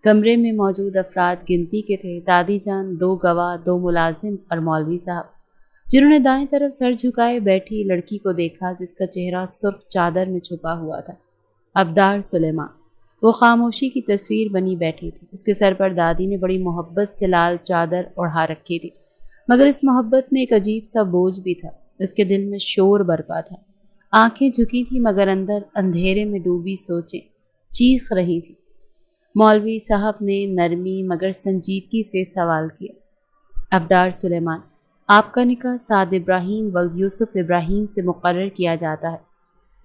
کمرے میں موجود افراد گنتی کے تھے، دادی جان، 2 گواہ، 2 ملازم اور مولوی صاحب، جنہوں نے دائیں طرف سر جھکائے بیٹھی لڑکی کو دیکھا جس کا چہرہ سرخ چادر میں چھپا ہوا تھا۔ ابدار سلیمان، وہ خاموشی کی تصویر بنی بیٹھی تھی۔ اس کے سر پر دادی نے بڑی محبت سے لال چادر اوڑھا رکھی تھی، مگر اس محبت میں ایک عجیب سا بوجھ بھی تھا۔ اس کے دل میں شور برپا تھا، آنکھیں جھکی تھی مگر اندر اندھیرے میں ڈوبی سوچیں چیخ رہی تھی۔ مولوی صاحب نے نرمی مگر سنجیدگی سے سوال کیا، ابدار سلیمان، آپ کا نکاح سعد ابراہیم ولد یوسف ابراہیم سے مقرر کیا جاتا ہے،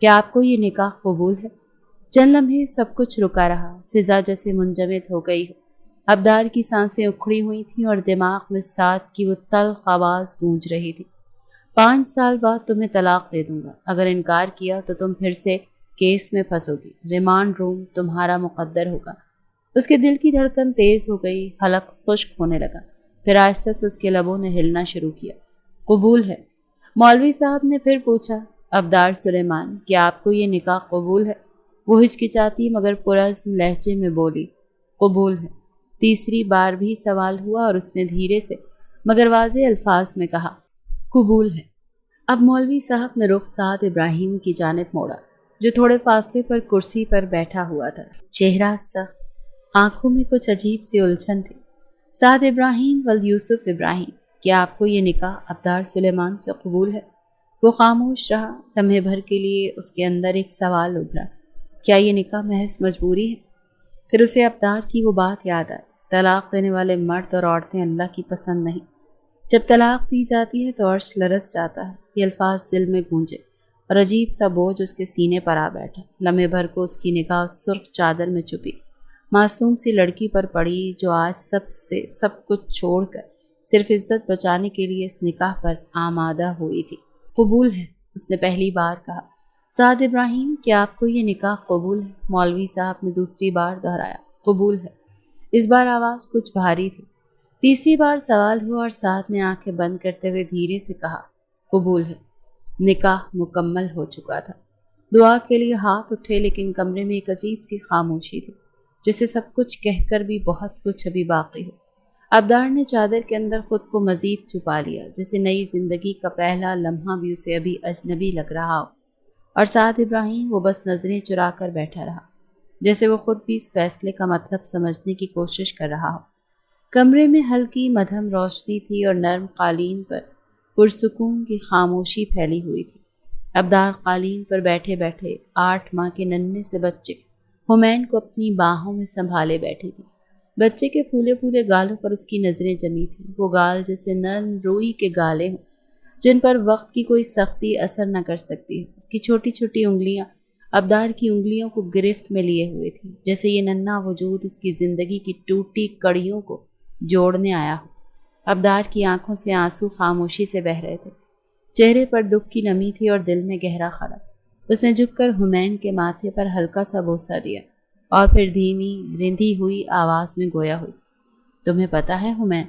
کیا آپ کو یہ نکاح قبول ہے؟ چند لمحے سب کچھ رکا رہا، فضا جیسے منجمد ہو گئی ہو۔ ابدار کی سانسیں اکھڑی ہوئی تھیں اور دماغ میں سعد کی وہ تلخ آواز گونج رہی تھی، 5 سال بعد تمہیں طلاق دے دوں گا، اگر انکار کیا تو تم پھر سے کیس میں پھنسو گی، ریمانڈ روم تمہارا مقدر ہوگا۔ اس کے دل کی دھڑکن تیز ہو گئی، حلق خشک ہونے لگا، پھر آہستہ سے اس کے لبوں نے ہلنا شروع کیا۔ قبول ہے؟ مولوی صاحب نے پھر پوچھا، ابدار سلیمان، کیا آپ کو یہ نکاح قبول ہے؟ وہ ہچکچاتی مگر پرعزم لہجے میں بولی، قبول ہے۔ تیسری بار بھی سوال ہوا اور اس نے دھیرے سے مگر واضح الفاظ میں کہا، قبول ہے۔ اب مولوی صاحب نے رخ سعد ابراہیم کی جانب موڑا۔ جو تھوڑے فاصلے پر کرسی پر بیٹھا ہوا تھا۔ چہرہ سخت، آنکھوں میں کچھ عجیب سی الجھن تھی۔ سعد ابراہیم ولد یوسف ابراہیم، کیا آپ کو یہ نکاح ابدار سلیمان سے قبول ہے؟ وہ خاموش رہا۔ لمحے بھر کے لیے اس کے اندر ایک سوال ابھرا، کیا یہ نکاح محض مجبوری ہے؟ پھر اسے ابدار کی وہ بات یاد آئی، طلاق دینے والے مرد اور عورتیں اللہ کی پسند نہیں۔ جب طلاق دی جاتی ہے تو عرش لرز جاتا ہے۔ یہ الفاظ دل میں گونجے اور عجیب سا بوجھ اس کے سینے پر آ بیٹھا۔ لمحے بھر کو اس کی نگاہ سرخ چادر میں چھپی معصوم سی لڑکی پر پڑی، جو آج سب کچھ چھوڑ کر صرف عزت بچانے کے لیے اس نکاح پر آمادہ ہوئی تھی۔ قبول ہے، اس نے پہلی بار کہا۔ سعد ابراہیم، کیا آپ کو یہ نکاح قبول ہے؟ مولوی صاحب نے دوسری بار دہرایا، قبول ہے۔ اس بار آواز کچھ بھاری تھی۔ تیسری بار سوال ہوا اور سعد نے آنکھیں بند کرتے ہوئے دھیرے سے کہا، قبول ہے۔ نکاح مکمل ہو چکا تھا۔ دعا کے لیے ہاتھ اٹھے، لیکن کمرے میں ایک عجیب سی خاموشی تھی، جسے سب کچھ کہہ کر بھی بہت کچھ ابھی باقی ہو۔ ابدار نے چادر کے اندر خود کو مزید چھپا لیا، جیسے نئی زندگی کا پہلا لمحہ بھی اسے ابھی اجنبی لگ رہا ہو، اور سعد ابراہیم وہ بس نظریں چرا کر بیٹھا رہا، جیسے وہ خود بھی اس فیصلے کا مطلب سمجھنے کی کوشش کر رہا ہو۔ کمرے میں ہلکی مدھم روشنی تھی اور نرم قالین پر پرسکون کی خاموشی پھیلی ہوئی تھی۔ ابدار قالین پر بیٹھے بیٹھے 8 ماہ کے ننھے سے بچے حمین کو اپنی باہوں میں سنبھالے بیٹھی تھی۔ بچے کے پھولے پھولے گالوں پر اس کی نظریں جمی تھیں، وہ گال جیسے نرم روئی کے گالے ہوں جن پر وقت کی کوئی سختی اثر نہ کر سکتی ہے۔ اس کی چھوٹی چھوٹی انگلیاں ابدار کی انگلیوں کو گرفت میں لیے ہوئے تھیں، جیسے یہ ننھا وجود اس کی زندگی کی ٹوٹی کڑیوں کو جوڑنے آیا ہو۔ ابدار کی آنکھوں سے آنسو خاموشی سے بہہ رہے تھے، چہرے پر دکھ کی نمی تھی اور دل میں گہرا خلا۔ اس نے جھک کر حمین کے ماتھے پر ہلکا سا بوسہ دیا اور پھر دھیمی رندھی ہوئی آواز میں گویا ہوئی، تمہیں پتا ہے حمین،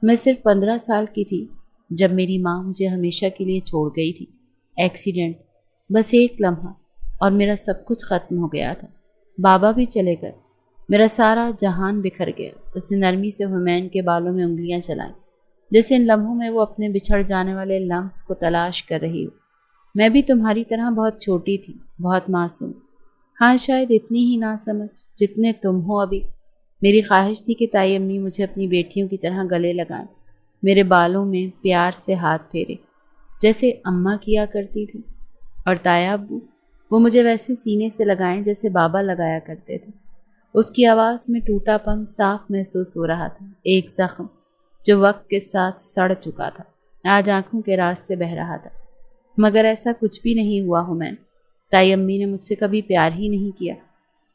میں صرف 15 سال کی تھی جب میری ماں مجھے ہمیشہ کے لیے چھوڑ گئی تھی۔ ایکسیڈنٹ، بس ایک لمحہ اور میرا سب کچھ ختم ہو گیا تھا۔ بابا بھی چلے گئے، میرا سارا جہان بکھر گیا۔ اس نے نرمی سے حمین کے بالوں میں انگلیاں چلائیں، جیسے ان لمحوں میں وہ اپنے بچھڑ جانے والے لمس کو تلاش کر رہی ہو۔ میں بھی تمہاری طرح بہت چھوٹی تھی، بہت معصوم، ہاں شاید اتنی ہی نہ سمجھ جتنے تم ہو ابھی۔ میری خواہش تھی کہ تائی امی مجھے اپنی بیٹیوں کی طرح گلے لگائیں، میرے بالوں میں پیار سے ہاتھ پھیرے جیسے اماں کیا کرتی تھی، اور تایا ابو وہ مجھے ویسے سینے سے لگائیں جیسے بابا لگایا کرتے تھے۔ اس کی آواز میں ٹوٹا پن صاف محسوس ہو رہا تھا، ایک زخم جو وقت کے ساتھ سڑ چکا تھا آج آنکھوں کے راستے بہہ رہا تھا۔ مگر ایسا کچھ بھی نہیں ہوا حمین، تائی امی نے مجھ سے کبھی پیار ہی نہیں کیا۔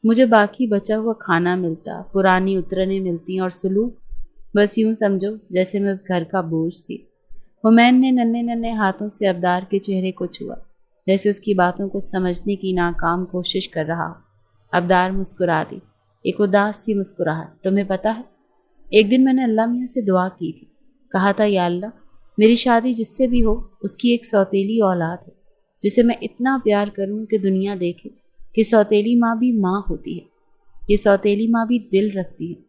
مجھے باقی بچا ہوا کھانا ملتا، پرانی اترنیں ملتی اور سلوک بس یوں سمجھو جیسے میں اس گھر کا بوجھ تھی۔ حمین نے ننھے ننھے ہاتھوں سے ابدار کے چہرے کو چھوا، جیسے اس کی باتوں کو سمجھنے کی ناکام کوشش کر رہا ہو۔ ابدار مسکرا دی، ایک اداس سی مسکراہٹ۔ تمہیں پتہ ہے، ایک دن میں نے اللہ میاں سے دعا کی تھی، کہا تھا یا اللہ میری شادی جس سے بھی ہو اس کی ایک سوتیلی اولاد ہو جسے میں اتنا پیار کروں کہ دنیا دیکھے کہ سوتیلی ماں بھی ماں ہوتی ہے، کہ سوتیلی ماں بھی دل رکھتی ہے،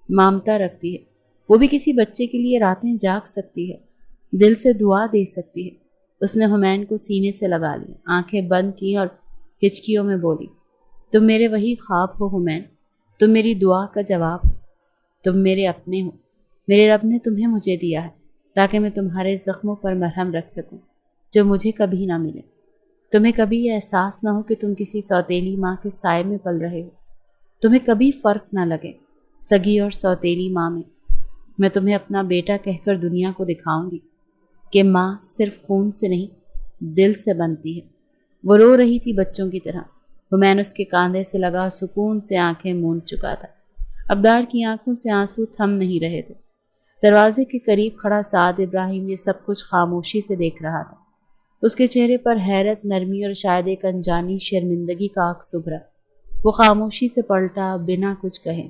مامتا رکھتی ہے، وہ بھی کسی بچے کے لیے راتیں جاگ سکتی ہے، دل سے دعا دے سکتی ہے۔ اس نے حمین کو سینے سے لگا لیا، آنکھیں بند کی اور ہچکیوں میں بولی، تم میرے وہی خواب ہو حمین، تم میری دعا کا جواب ہو، تم میرے اپنے ہو، میرے رب نے تمہیں مجھے دیا ہے تاکہ میں تمہارے زخموں پر مرہم رکھ سکوں جو مجھے کبھی نہ ملے۔ تمہیں کبھی یہ احساس نہ ہو کہ تم کسی سوتیلی ماں کے سائے میں پل رہے ہو، تمہیں کبھی فرق نہ لگے سگی اور سوتیلی ماں میں۔ میں تمہیں اپنا بیٹا کہہ کر دنیا کو دکھاؤں گی کہ ماں صرف خون سے نہیں دل سے بنتی ہے۔ وہ رو رہی تھی بچوں کی طرح، حمین اس کے کاندھے سے لگا اور سکون سے آنکھیں موند چکا تھا۔ ابدار کی آنکھوں سے آنسو تھم نہیں رہے تھے۔ دروازے کے قریب کھڑا سعد ابراہیم یہ سب کچھ خاموشی سے دیکھ رہا تھا۔ اس کے چہرے پر حیرت، نرمی اور شاید ایک انجانی شرمندگی کا عکس ابھرا۔ وہ خاموشی سے پلٹا بنا کچھ کہے۔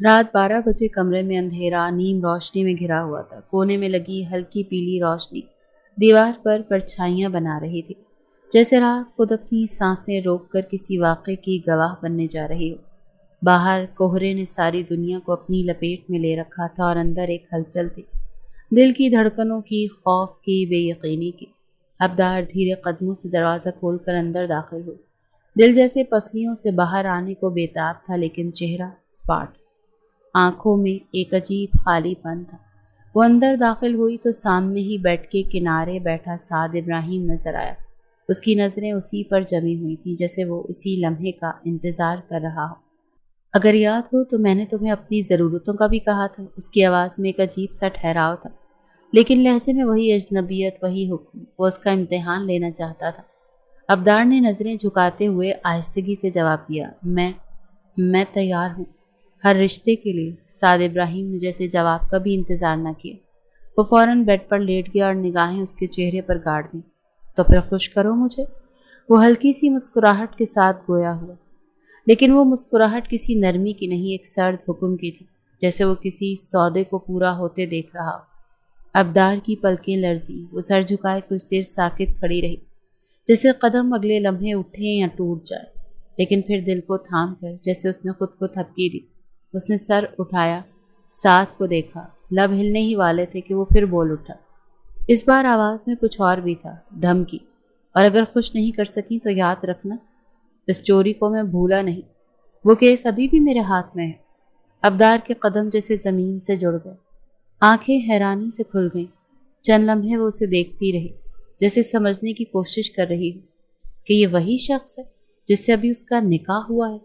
رات 12 بجے کمرے میں اندھیرا نیم روشنی میں گھرا ہوا تھا۔ کونے میں لگی ہلکی پیلی روشنی دیوار پر پرچھائیاں بنا رہی تھی، جیسے رات خود اپنی سانسیں روک کر کسی واقعے کی گواہ بننے جا رہی ہو۔ باہر کوہرے نے ساری دنیا کو اپنی لپیٹ میں لے رکھا تھا اور اندر ایک ہلچل تھی، دل کی دھڑکنوں کی، خوف کی، بے یقینی کی۔ ابدار دھیرے قدموں سے دروازہ کھول کر اندر داخل ہوئی۔ دل جیسے پسلیوں سے باہر آنے کو بیتاب تھا، لیکن چہرہ سپاٹ، آنکھوں میں ایک عجیب خالی پن تھا۔ وہ اندر داخل ہوئی تو سامنے ہی بیٹھ کے کنارے بیٹھا سعد ابراہیم نظر آیا۔ اس کی نظریں اسی پر جمی ہوئی تھیں، جیسے وہ اسی لمحے کا انتظار کر رہا ہو۔ اگر یاد ہو تو میں نے تمہیں اپنی ضرورتوں کا بھی کہا تھا۔ اس کی آواز میں ایک عجیب سا ٹھہراؤ تھا، لیکن لہجے میں وہی اجنبیت، وہی حکم۔ وہ اس کا امتحان لینا چاہتا تھا۔ ابدار نے نظریں جھکاتے ہوئے آہستگی سے جواب دیا، میں تیار ہوں ہر رشتے کے لیے۔ سعد ابراہیم نے جیسے جواب کا بھی انتظار نہ کیا، وہ فوراً بیڈ پر لیٹ گیا اور نگاہیں اس کے چہرے پر گاڑ دیں۔ تو پھر خوش کرو مجھے، وہ ہلکی سی مسکراہٹ کے ساتھ گویا ہوا، لیکن وہ مسکراہٹ کسی نرمی کی نہیں، ایک سرد حکم کی تھی، جیسے وہ کسی سودے کو پورا ہوتے دیکھ رہا ہو۔ ابدار کی پلکیں لرزی، وہ سر جھکائے کچھ دیر ساکت کھڑی رہی، جیسے قدم اگلے لمحے اٹھیں یا ٹوٹ جائے، لیکن پھر دل کو تھام کر جیسے اس نے خود کو تھپکی دی، اس نے سر اٹھایا، ساتھ کو دیکھا، لب ہلنے ہی والے تھے کہ وہ پھر بول اٹھا۔ اس بار آواز میں کچھ اور بھی تھا، دھمکی، اور اگر خوش نہیں کر سکی تو یاد رکھنا اس چوری کو میں بھولا نہیں، وہ کیس ابھی بھی میرے ہاتھ میں ہے۔ ابدار کے قدم جیسے زمین سے جڑ گئے، آنکھیں حیرانی سے کھل گئیں۔ چند لمحے وہ اسے دیکھتی رہی، جیسے سمجھنے کی کوشش کر رہی ہو کہ یہ وہی شخص ہے جس سے ابھی اس کا نکاح ہوا ہے۔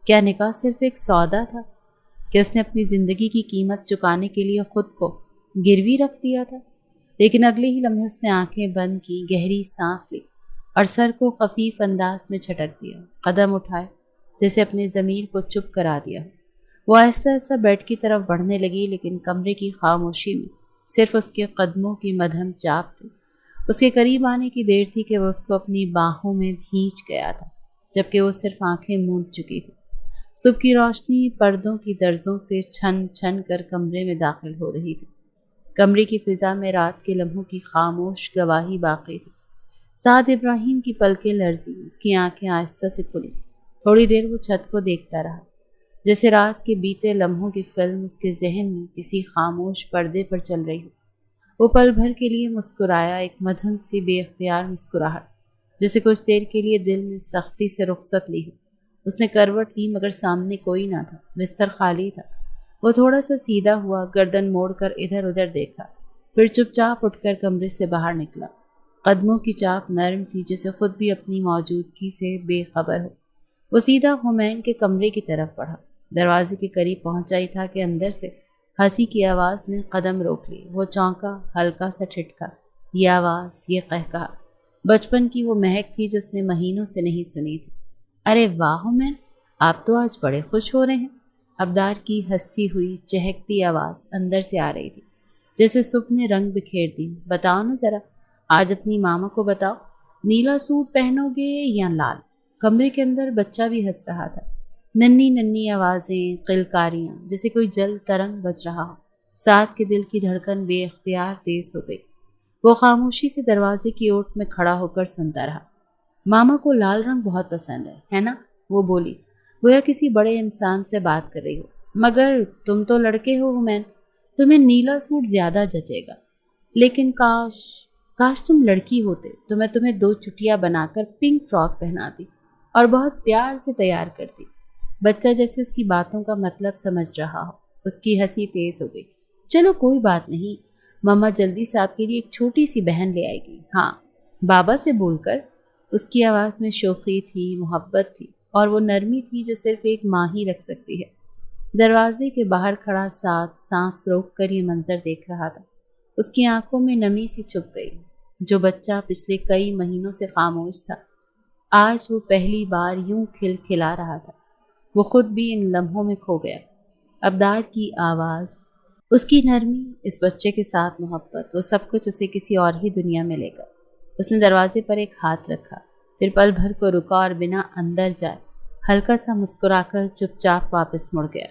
کیا نکاح صرف ایک سودا تھا کہ اس نے اپنی زندگی کی قیمت چکانے کے لیے خود کو گروی رکھ دیا تھا؟ لیکن اگلے ہی لمحے اس نے آنکھیں بند کی، گہری سانس لی اور سر کو خفیف انداز میں جھٹک دیا، قدم اٹھائے جیسے اپنے ضمیر کو چپ کرا دیا۔ وہ آہستہ آہستہ بیڈ کی طرف بڑھنے لگی، لیکن کمرے کی خاموشی میں صرف اس کے قدموں کی مدھم چاپ تھی۔ اس کے قریب آنے کی دیر تھی کہ وہ اس کو اپنی باہوں میں بھینچ گیا تھا، جبکہ وہ صرف آنکھیں موند چکی تھی۔ صبح کی روشنی پردوں کی درزوں سے چھن چھن کر کمرے میں داخل ہو رہی تھی۔ کمرے کی فضا میں رات کے لمحوں کی خاموش گواہی باقی تھی۔ سعد ابراہیم کی پلکیں لرزی، اس کی آنکھیں آہستہ سے کھلی۔ تھوڑی دیر وہ چھت کو دیکھتا رہا، جیسے رات کے بیتے لمحوں کی فلم اس کے ذہن میں کسی خاموش پردے پر چل رہی ہو۔ وہ پل بھر کے لیے مسکرایا، ایک مدھم سی بے اختیار مسکراہٹ، جیسے کچھ دیر کے لیے دل نے سختی سے رخصت لی ہو۔ اس نے کروٹ لی مگر سامنے کوئی نہ تھا، بستر خالی تھا۔ وہ تھوڑا سا سیدھا ہوا، گردن موڑ کر ادھر ادھر دیکھا، پھر چپ چاپ اٹھ کر کمرے سے باہر نکلا۔ قدموں کی چاپ نرم تھی، جیسے خود بھی اپنی موجودگی سے بے خبر ہو۔ وہ سیدھا حمین کے کمرے کی طرف بڑھا، دروازے کے قریب پہنچا ہی تھا کہ اندر سے ہنسی کی آواز نے قدم روک لی۔ وہ چونکا، ہلکا سا ٹھٹکا۔ یہ آواز، یہ قہقہا، بچپن کی وہ مہک تھی جو اس نے مہینوں سے نہیں سنی تھی۔ ارے واہ حمین، آپ تو آج بڑے خوش ہو رہے ہیں۔ ابدار کی ہنستی ہوئی چہکتی آواز اندر سے آ رہی تھی، جیسے صبح نے رنگ بکھیر دی۔ بتاؤ نا ذرا، آج اپنی ماما کو بتاؤ، نیلا سوٹ پہنو گے یا لال؟ کمرے کے اندر بچہ بھی ہنس رہا تھا، ننھی ننھی آوازیں، قلکاریاں، جیسے کوئی جل ترنگ بج رہا ہو۔ ساتھ کے دل کی دھڑکن بے اختیار تیز ہو گئی۔ وہ خاموشی سے دروازے کی اوٹ میں کھڑا ہو کر سنتا رہا۔ ماما کو لال رنگ بہت پسند ہے نا؟ وہ بولی، گویا کسی بڑے انسان سے بات کر رہی ہو۔ مگر تم تو لڑکے ہو حمین، تمہیں نیلا سوٹ زیادہ جچے گا۔ لیکن کاش تم لڑکی ہوتے تو میں تمہیں 2 چٹیاں بنا کر پنک فراک پہناتی اور بہت پیار سے تیار کرتی۔ بچہ جیسے اس کی باتوں کا مطلب سمجھ رہا ہو، اس کی ہنسی تیز ہو گئی۔ چلو کوئی بات نہیں، ماما جلدی سے آپ کے لیے ایک چھوٹی سی بہن لے آئے گی، ہاں بابا سے بول کر۔ اس کی آواز میں شوخی تھی، محبت تھی، اور وہ نرمی تھی جو صرف ایک ماں ہی رکھ سکتی ہے۔ دروازے کے باہر کھڑا ساتھ سانس روک کر یہ منظر دیکھ رہا تھا۔ اس کی آنکھوں میں نمی سی چھپ گئی۔ جو بچہ پچھلے کئی مہینوں سے خاموش تھا، آج وہ پہلی بار یوں کھل کھلا رہا تھا۔ وہ خود بھی ان لمحوں میں کھو گیا۔ ابدار کی آواز، اس کی نرمی، اس بچے کے ساتھ محبت، وہ سب کچھ اسے کسی اور ہی دنیا میں لے گا۔ اس نے دروازے پر ایک ہاتھ رکھا، پھر پل بھر کو رکا اور بنا اندر جائے ہلکا سا مسکرا کر چپ چاپ واپس مڑ گیا۔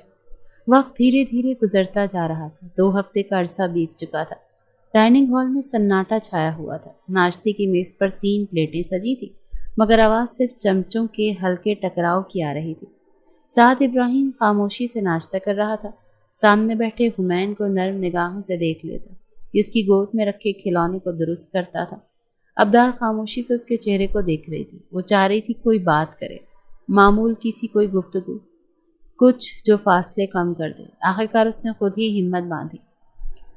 وقت دھیرے دھیرے گزرتا جا رہا تھا۔ 2 ہفتے کا عرصہ بیت چکا تھا۔ ڈائننگ ہال میں سناٹا چھایا ہوا تھا۔ ناشتے کی میز پر 3 پلیٹیں سجی تھی، مگر آواز صرف چمچوں کے ہلکے ٹکراؤ کی آ رہی تھی۔ سعد ابراہیم خاموشی سے ناشتہ کر رہا تھا، سامنے بیٹھے حمین کو نرم نگاہوں سے دیکھ لیتا، جس کی گود میں رکھے کھلونے کو درست کرتا تھا۔ ابدار خاموشی سے اس کے چہرے کو دیکھ رہی تھی۔ وہ چاہ رہی تھی کوئی بات کرے، معمول کسی کوئی گفتگو، کچھ جو فاصلے کم کر دے۔ آخرکار اس نے خود ہی ہمت باندھی۔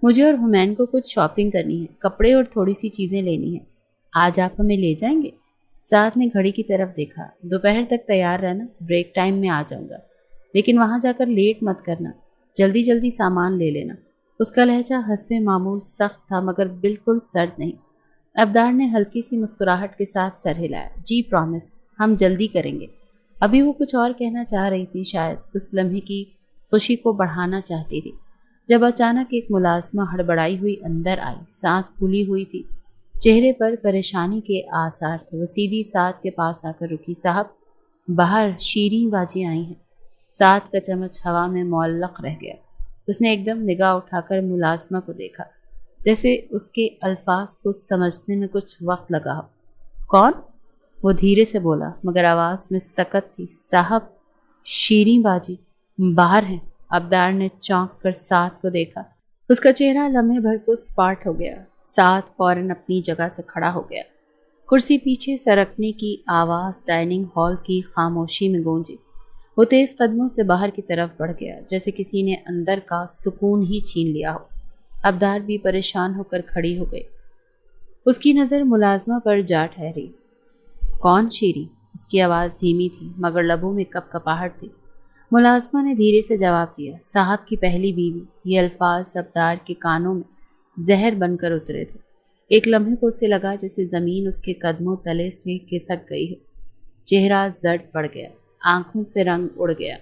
مجھے اور حمین کو کچھ شاپنگ کرنی ہے، کپڑے اور تھوڑی سی چیزیں لینی ہیں۔ آج آپ ہمیں لے جائیں گے؟ سعد نے گھڑی کی طرف دیکھا۔ دوپہر تک تیار رہنا، بریک ٹائم میں آ جاؤں گا، لیکن وہاں جا کر لیٹ مت کرنا، جلدی جلدی سامان لے لینا۔ اس کا لہجہ حسب معمول سخت تھا مگر بالکل سرد نہیں۔ ابدار نے ہلکی سی مسکراہٹ کے ساتھ سر ہلایا۔ جی پرومس، ہم جلدی کریں گے۔ ابھی وہ کچھ اور کہنا چاہ رہی تھی، شاید اس لمحے کی خوشی کو بڑھانا چاہتی تھی، جب اچانک ایک ملازمہ ہڑبڑائی ہوئی اندر آئی۔ سانس پھولی ہوئی تھی، چہرے پر پریشانی کے آثار تھے۔ وہ سیدھی سعد کے پاس آ کر رکی۔ صاحب، باہر شیریں باجی آئی ہیں۔ سعد کا چمچ ہوا میں معلق رہ گیا۔ اس نے ایک دم نگاہ اٹھا کر ملازمہ کو دیکھا، جیسے اس کے الفاظ کو سمجھنے میں کچھ وقت لگا ہو۔ کون؟ وہ دھیرے سے بولا مگر آواز میں سکت تھی۔ صاحب، شیریں باجی باہر ہیں۔ ابدار نے چونک کر سعد کو دیکھا۔ اس کا چہرہ لمحے بھر کو سپاٹ ہو گیا۔ سعد فوراً اپنی جگہ سے کھڑا ہو گیا۔ کرسی پیچھے سرکنے کی آواز ڈائننگ ہال کی خاموشی میں گونجی۔ وہ تیز قدموں سے باہر کی طرف بڑھ گیا، جیسے کسی نے اندر کا سکون ہی چھین لیا ہو۔ ابدار بھی پریشان ہو کر کھڑی ہو گئی۔ اس کی نظر ملازمہ پر جا ٹھہری۔ کون شیریں؟ اس کی آواز دھیمی تھی مگر لبوں میں کپ کپاہٹ تھی۔ ملازمہ نے دھیرے سے جواب دیا۔ صاحب کی پہلی بیوی۔ یہ الفاظ ابدار کے کانوں میں زہر بن کر اترے تھے۔ ایک لمحے کو اسے لگا جیسے زمین اس کے قدموں تلے سے کھسک گئی ہو۔ چہرہ زرد پڑ گیا، آنکھوں سے رنگ اڑ گیا۔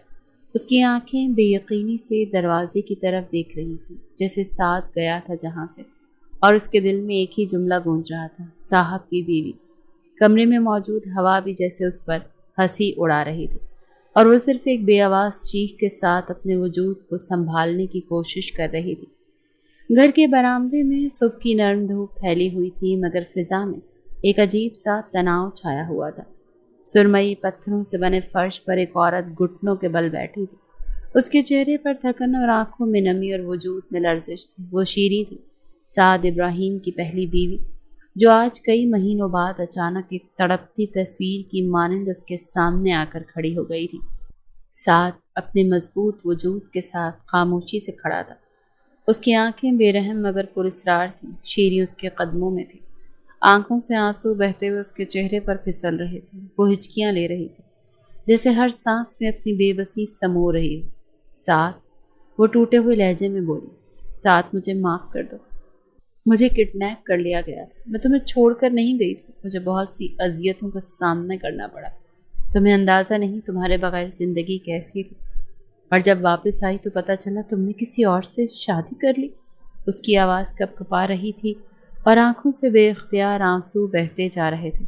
اس کی آنکھیں بے یقینی سے دروازے کی طرف دیکھ رہی تھیں، جیسے سعد گیا تھا جہاں سے، اور اس کے دل میں ایک ہی جملہ گونج رہا تھا، صاحب کی بیوی۔ کمرے میں موجود ہوا بھی جیسے اس پر ہنسی اڑا رہی تھی، اور وہ صرف ایک بے آواز چیخ کے ساتھ اپنے وجود کو سنبھالنے کی کوشش کر رہی تھی۔ گھر کے برآمدے میں صبح کی نرم دھوپ پھیلی ہوئی تھی مگر فضا میں ایک عجیب سا تناؤ چھایا ہوا تھا۔ سرمئی پتھروں سے بنے فرش پر ایک عورت گھٹنوں کے بل بیٹھی تھی۔ اس کے چہرے پر تھکن اور آنکھوں میں نمی اور وجود میں لرزش تھی۔ وہ شیریں تھی، سعد ابراہیم کی پہلی بیوی، جو آج کئی مہینوں بعد اچانک ایک تڑپتی تصویر کی مانند اس کے سامنے آ کر کھڑی ہو گئی تھی۔ سعد اپنے مضبوط وجود کے ساتھ خاموشی سے کھڑا تھا۔ اس کی آنکھیں بے رحم مگر پراسرار تھیں۔ شیریں اس کے قدموں میں تھی، آنکھوں سے آنسو بہتے ہوئے اس کے چہرے پر پھسل رہے تھے۔ وہ ہچکیاں لے رہی تھی، جیسے ہر سانس میں اپنی بے بسی سمو رہی ہو۔ سعد، وہ ٹوٹے ہوئے لہجے میں بولی، سعد مجھے معاف کر دو، مجھے کڈنیپ کر لیا گیا تھا، میں تمہیں چھوڑ کر نہیں گئی تھی، مجھے بہت سی اذیتوں کا سامنا کرنا پڑا، تمہیں اندازہ نہیں تمہارے بغیر زندگی کیسی تھی، اور جب واپس آئی تو پتہ چلا تم نے کسی اور سے شادی کر لی۔ اس کی آواز کپ کپا رہی تھی اور آنکھوں سے بے اختیار آنسو بہتے جا رہے تھے۔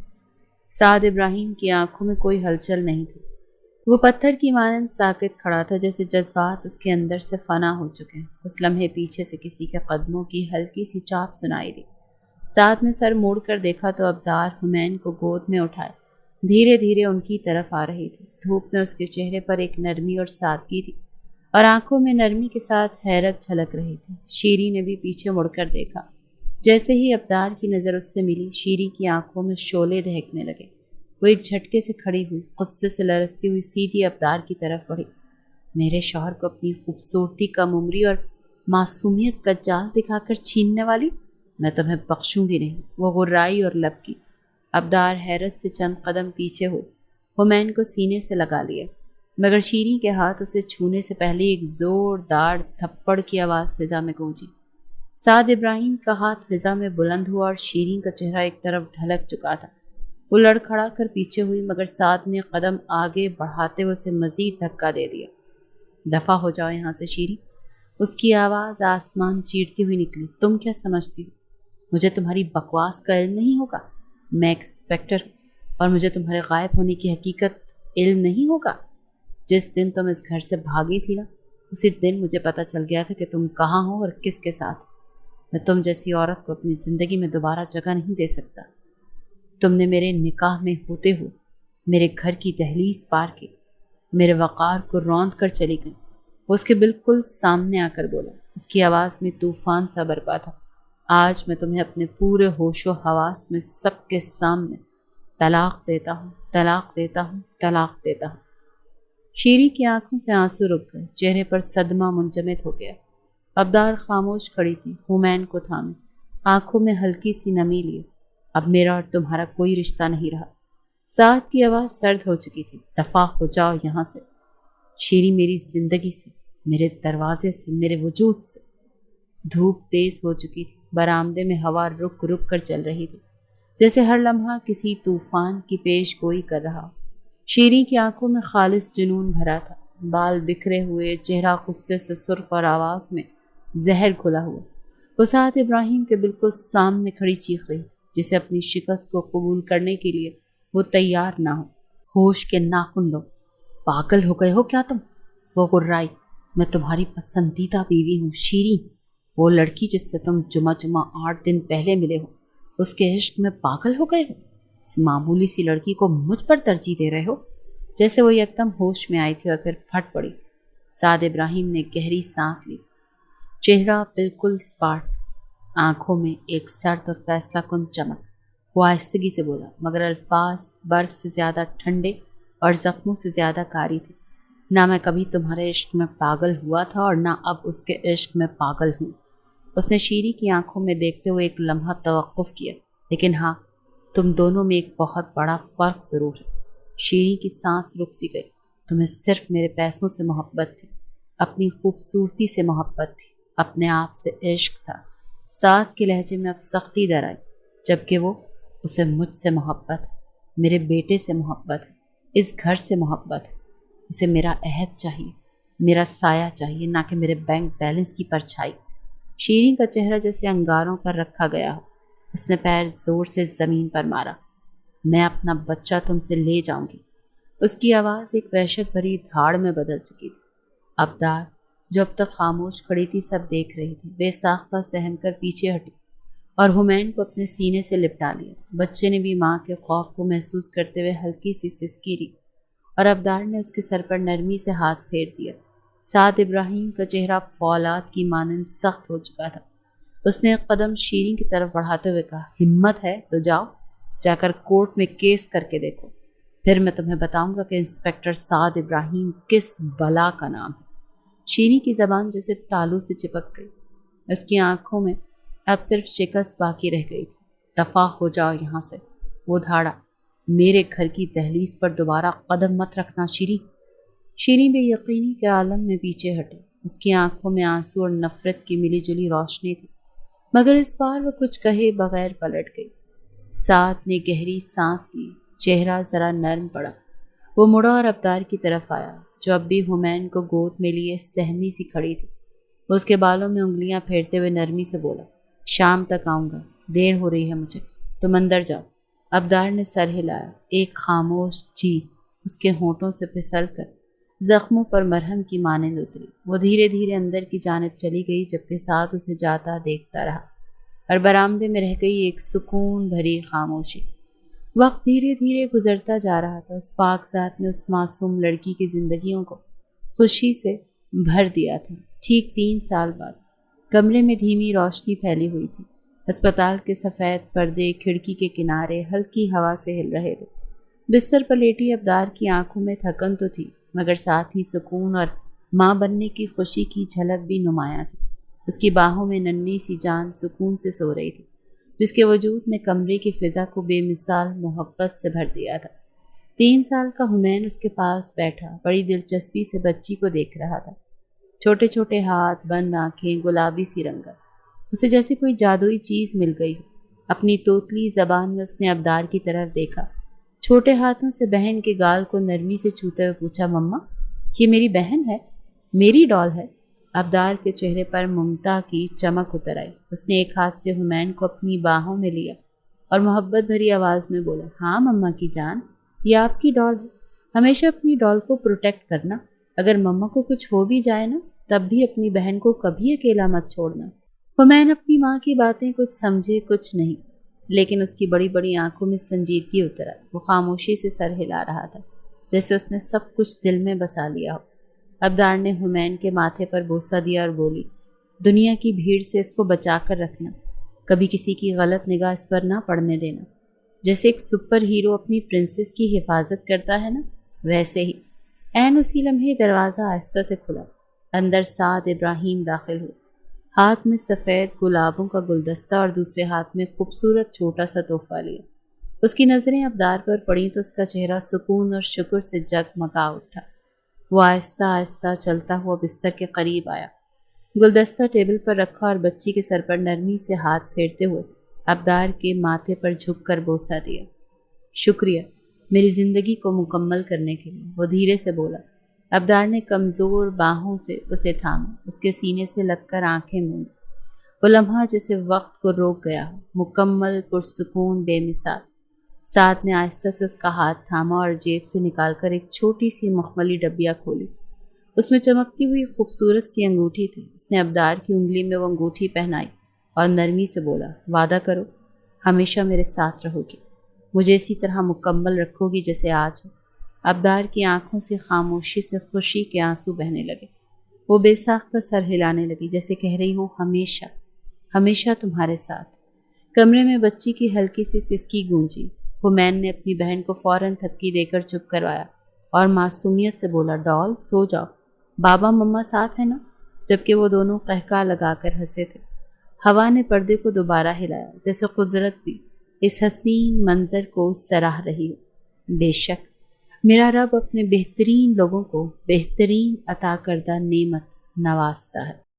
سعد ابراہیم کی آنکھوں میں کوئی ہلچل نہیں تھی۔ وہ پتھر کی مانند ساکت کھڑا تھا، جیسے جذبات اس کے اندر سے فنا ہو چکے ہیں۔ اس لمحے پیچھے سے کسی کے قدموں کی ہلکی سی چاپ سنائی دی۔ سعد نے سر موڑ کر دیکھا تو ابدار حمین کو گود میں اٹھائے دھیرے دھیرے ان کی طرف آ رہی تھی۔ دھوپ میں اس کے چہرے پر ایک نرمی اور سادگی تھی، اور آنکھوں میں نرمی کے ساتھ حیرت جھلک رہی تھی۔ شیریں نے بھی پیچھے مڑ کر دیکھا۔ جیسے ہی ابدار کی نظر اس سے ملی، شیریں کی آنکھوں میں شعلے دہکنے لگے۔ وہ ایک جھٹکے سے کھڑی ہوئی، غصے سے لرزتی ہوئی سیدھی ابدار کی طرف بڑھی۔ میرے شوہر کو اپنی خوبصورتی، کم عمری اور معصومیت کا جال دکھا کر چھیننے والی، میں تمہیں بخشوں گی نہیں، وہ غرائی اور لبکی۔ ابدار حیرت سے چند قدم پیچھے ہوئی، حمین کو سینے سے لگا لیا، مگر شیریں کے ہاتھ اسے چھونے سے پہلے ایک زوردار تھپڑ کی آواز فضا میں گونجی۔ سعد ابراہیم کا ہاتھ فضا میں بلند ہوا اور شیریں کا چہرہ ایک طرف ڈھلک چکا تھا۔ وہ لڑکھڑا کر پیچھے ہوئی مگر سعد نے قدم آگے بڑھاتے ہوئے اسے مزید دھکا دے دیا۔ دفع ہو جاؤ یہاں سے شیریں، اس کی آواز آسمان چیرتی ہوئی نکلی۔ تم کیا سمجھتی ہو مجھے تمہاری بکواس کا علم نہیں ہوگا؟ میں ایک انسپکٹر ہوں اور مجھے تمہارے غائب ہونے کی حقیقت علم نہیں ہوگا؟ جس دن تم اس گھر سے بھاگی تھی نا، اسی دن مجھے پتہ چل گیا تھا کہ تم کہاں ہو اور کس کے ساتھ۔ میں تم جیسی عورت کو اپنی زندگی میں دوبارہ جگہ نہیں دے سکتا۔ تم نے میرے نکاح میں ہوتے ہو میرے گھر کی دہلیز پار کی، میرے وقار کو روند کر چلی گئی۔ وہ اس کے بالکل سامنے آ کر بولا، اس کی آواز میں طوفان سا برپا تھا۔ آج میں تمہیں اپنے پورے ہوش و حواس میں سب کے سامنے طلاق دیتا ہوں، طلاق دیتا ہوں، طلاق دیتا ہوں۔ شیریں کی آنکھوں سے آنسو رک گئے، چہرے پر صدمہ منجمد ہو گیا۔ ابدار خاموش کھڑی تھی، حمین کو تھامے، آنکھوں میں ہلکی سی نمی لیے۔ اب میرا اور تمہارا کوئی رشتہ نہیں رہا۔ سعد کی آواز سرد ہو چکی تھی۔ دفع ہو جاؤ یہاں سے۔ شیریں میری زندگی سے، میرے دروازے سے، میرے وجود سے۔ دھوپ تیز ہو چکی تھی، برآمدے میں ہوا رک رک کر چل رہی تھی، جیسے ہر لمحہ کسی طوفان کی پیش گوئی کر رہا ہو۔ شیریں کی آنکھوں میں خالص جنون بھرا تھا، بال بکھرے ہوئے، چہرہ غصے سے سرخ اور آواز میں زہر گھلا ہوا۔ وہ سعد ابراہیم کے بالکل سامنے کھڑی چیخ رہی تھی، جسے اپنی شکست کو قبول کرنے کے لیے وہ تیار نہ ہو۔ ہوش کے ناخن لو، پاگل ہو گئے ہو کیا تم؟ وہ غرائی۔ میں تمہاری پسندیدہ بیوی ہوں شیریں، وہ لڑکی جس سے تم جمعہ 8 دن پہلے ملے ہو، اس کے عشق میں پاگل ہو گئے ہو؟ اس معمولی سی لڑکی کو مجھ پر ترجیح دے رہے ہو؟ جیسے وہ یکدم ہوش میں آئی تھی اور پھر پھٹ پڑی۔ سعد ابراہیم نے گہری سانس لی، چہرہ بالکل سپاٹ، آنکھوں میں ایک سرد اور فیصلہ کن چمک۔ وہ آہستگی سے بولا، مگر الفاظ برف سے زیادہ ٹھنڈے اور زخموں سے زیادہ کاری تھے۔ نہ میں کبھی تمہارے عشق میں پاگل ہوا تھا اور نہ اب اس کے عشق میں پاگل ہوں۔ اس نے شیریں کی آنکھوں میں دیکھتے ہوئے ایک لمحہ توقف کیا، لیکن ہاں، تم دونوں میں ایک بہت بڑا فرق ضرور ہے۔ شیریں کی سانس رک سی گئی۔ تمہیں صرف میرے پیسوں سے محبت تھی، اپنی خوبصورتی سے محبت تھی، اپنے آپ سے عشق تھا۔ سعد کے لہجے میں اب سختی در آئی، جبکہ اسے مجھ سے محبت ہے، میرے بیٹے سے محبت ہے، اس گھر سے محبت ہے۔ اسے میرا عہد چاہیے، میرا سایہ چاہیے، نہ کہ میرے بینک بیلنس کی پرچھائی۔ شیریں کا چہرہ جیسے انگاروں پر رکھا گیا ہو۔ اس نے پیر زور سے زمین پر مارا۔ میں اپنا بچہ تم سے لے جاؤں گی۔ اس کی آواز ایک وحشت بھری دھاڑ میں بدل چکی تھی۔ ابدار، جو اب تک خاموش کھڑی تھی، سب دیکھ رہی تھی، بے ساختہ سہم کر پیچھے ہٹی اور حمین کو اپنے سینے سے لپٹا لیا۔ بچے نے بھی ماں کے خوف کو محسوس کرتے ہوئے ہلکی سی سسکی لی اور ابدار نے اس کے سر پر نرمی سے ہاتھ پھیر دیا۔ سعد ابراہیم کا چہرہ فولاد کی مانند سخت ہو چکا تھا۔ اس نے ایک قدم شیریں کی طرف بڑھاتے ہوئے کہا، ہمت ہے تو جاؤ، جا کر کورٹ میں کیس کر کے دیکھو، پھر میں تمہیں بتاؤں گا کہ انسپکٹر سعد ابراہیم کس بلا کا نام ہے۔ شیریں کی زبان جیسے تالو سے چپک گئی۔ اس کی آنکھوں میں اب صرف شکست باقی رہ گئی تھی۔ دفع ہو جاؤ یہاں سے، وہ دھاڑا، میرے گھر کی دہلیز پر دوبارہ قدم مت رکھنا شیریں۔ شیریں بے یقینی کے عالم میں پیچھے ہٹی۔ اس کی آنکھوں میں آنسو اور نفرت کی ملی جلی روشنی تھی، مگر اس بار وہ کچھ کہے بغیر پلٹ گئی۔ سعد نے گہری سانس لی، چہرہ ذرا نرم پڑا۔ وہ مڑا اور ابدار کی طرف آیا، جو اب بھی حمین کو گود میں لیے سہمی سی کھڑی تھی۔ وہ اس کے بالوں میں انگلیاں پھیرتے ہوئے نرمی سے بولا، شام تک آؤں گا، دیر ہو رہی ہے مجھے، تم اندر جاؤ۔ ابدار نے سر ہلایا۔ ایک خاموش جی اس کے ہونٹوں سے پھسل کر زخموں پر مرہم کی مانند اتری۔ وہ دھیرے دھیرے اندر کی جانب چلی گئی، جبکہ ساتھ اسے جاتا دیکھتا رہا، اور برآمدے میں رہ گئی ایک سکون بھری خاموشی۔ وقت دھیرے دھیرے گزرتا جا رہا تھا۔ اس پاک ذات نے اس معصوم لڑکی کی زندگیوں کو خوشی سے بھر دیا تھا۔ ٹھیک 3 سال بعد کمرے میں دھیمی روشنی پھیلی ہوئی تھی۔ اسپتال کے سفید پردے کھڑکی کے کنارے ہلکی ہوا سے ہل رہے تھے۔ بستر پر لیٹی ابدار کی آنکھوں میں تھکن تو تھی، مگر ساتھ ہی سکون اور ماں بننے کی خوشی کی جھلک بھی نمایاں تھی۔ اس کی باہوں میں ننھی سی جان سکون سے سو رہی تھی، جس کے وجود نے کمرے کی فضا کو بے مثال محبت سے بھر دیا تھا۔ 3 سال کا حمین اس کے پاس بیٹھا بڑی دلچسپی سے بچی کو دیکھ رہا تھا۔ چھوٹے چھوٹے ہاتھ، بند آنکھیں، گلابی سی رنگت، اسے جیسے کوئی جادوئی چیز مل گئی ہو۔ اپنی توتلی زبان میں اس نے ابدار کی طرف دیکھا، چھوٹے ہاتھوں سے بہن کے گال کو نرمی سے چھوتے ہوئے پوچھا، مما، یہ میری بہن ہے، میری ڈال ہے؟ ابدار کے چہرے پر ممتا کی چمک اتر آئی۔ اس نے ایک ہاتھ سے حمین کو اپنی باہوں میں لیا اور محبت بھری آواز میں بولا، ہاں مما کی جان، یہ آپ کی ڈال ہے، ہمیشہ اپنی ڈال کو پروٹیکٹ کرنا، اگر مما کو کچھ ہو بھی جائے نا، تب بھی اپنی بہن کو کبھی اکیلا مت چھوڑنا۔ حمین اپنی ماں کی باتیں کچھ سمجھے کچھ نہیں، لیکن اس کی بڑی بڑی آنکھوں میں سنجیدگی اتر آئی۔ وہ خاموشی سے سر ہلا رہا تھا، جیسے اس نے سب کچھ دل میں بسا لیا ہو۔ ابدار نے حمین کے ماتھے پر بوسہ دیا اور بولی، دنیا کی بھیڑ سے اس کو بچا کر رکھنا، کبھی کسی کی غلط نگاہ اس پر نہ پڑنے دینا۔ جیسے ایک سپر ہیرو اپنی پرنسس کی حفاظت کرتا ہے نا، ویسے ہی عین اسی لمحے دروازہ آہستہ سے کھلا۔ اندر سعد ابراہیم داخل ہوئے، ہاتھ میں سفید گلابوں کا گلدستہ اور دوسرے ہاتھ میں خوبصورت چھوٹا سا تحفہ لیا۔ اس کی نظریں ابدار پر پڑیں تو اس کا چہرہ سکون اور شکر سے جگمگا اٹھا۔ وہ آہستہ آہستہ چلتا ہوا بستر کے قریب آیا، گلدستہ ٹیبل پر رکھا اور بچی کے سر پر نرمی سے ہاتھ پھیرتے ہوئے ابدار کے ماتھے پر جھک کر بوسہ دیا۔ شکریہ میری زندگی کو مکمل کرنے کے لیے، وہ دھیرے سے بولا۔ ابدار نے کمزور باہوں سے اسے تھاما، اس کے سینے سے لگ کر آنکھیں موند۔ وہ لمحہ جیسے وقت کو روک گیا ہو، مکمل پرسکون، بے مثال۔ سعد نے آہستہ سے اس کا ہاتھ تھاما اور جیب سے نکال کر ایک چھوٹی سی مخملی ڈبیا کھولی۔ اس میں چمکتی ہوئی خوبصورت سی انگوٹھی تھی۔ اس نے ابدار کی انگلی میں وہ انگوٹھی پہنائی اور نرمی سے بولا، وعدہ کرو ہمیشہ میرے ساتھ رہو گی، مجھے اسی طرح مکمل رکھو گی جیسے آج ہو۔ ابدار کی آنکھوں سے خاموشی سے خوشی کے آنسو بہنے لگے۔ وہ بے ساختہ سر ہلانے لگی جیسے کہہ رہی ہو، ہمیشہ ہمیشہ تمہارے ساتھ۔ کمرے میں بچی کی ہلکی سی سسکی گونجی۔ حمین نے اپنی بہن کو فوراً تھپکی دے کر چپ کروایا اور معصومیت سے بولا، ڈال سو جاؤ، بابا مما ساتھ ہے نا، جبکہ وہ دونوں قہقہ لگا کر ہنسے تھے۔ ہوا نے پردے کو دوبارہ ہلایا جیسے قدرت بھی اس حسین منظر کو سراہ رہی ہو۔ بے شک میرا رب اپنے بہترین لوگوں کو بہترین عطا کردہ نعمت نوازتا ہے۔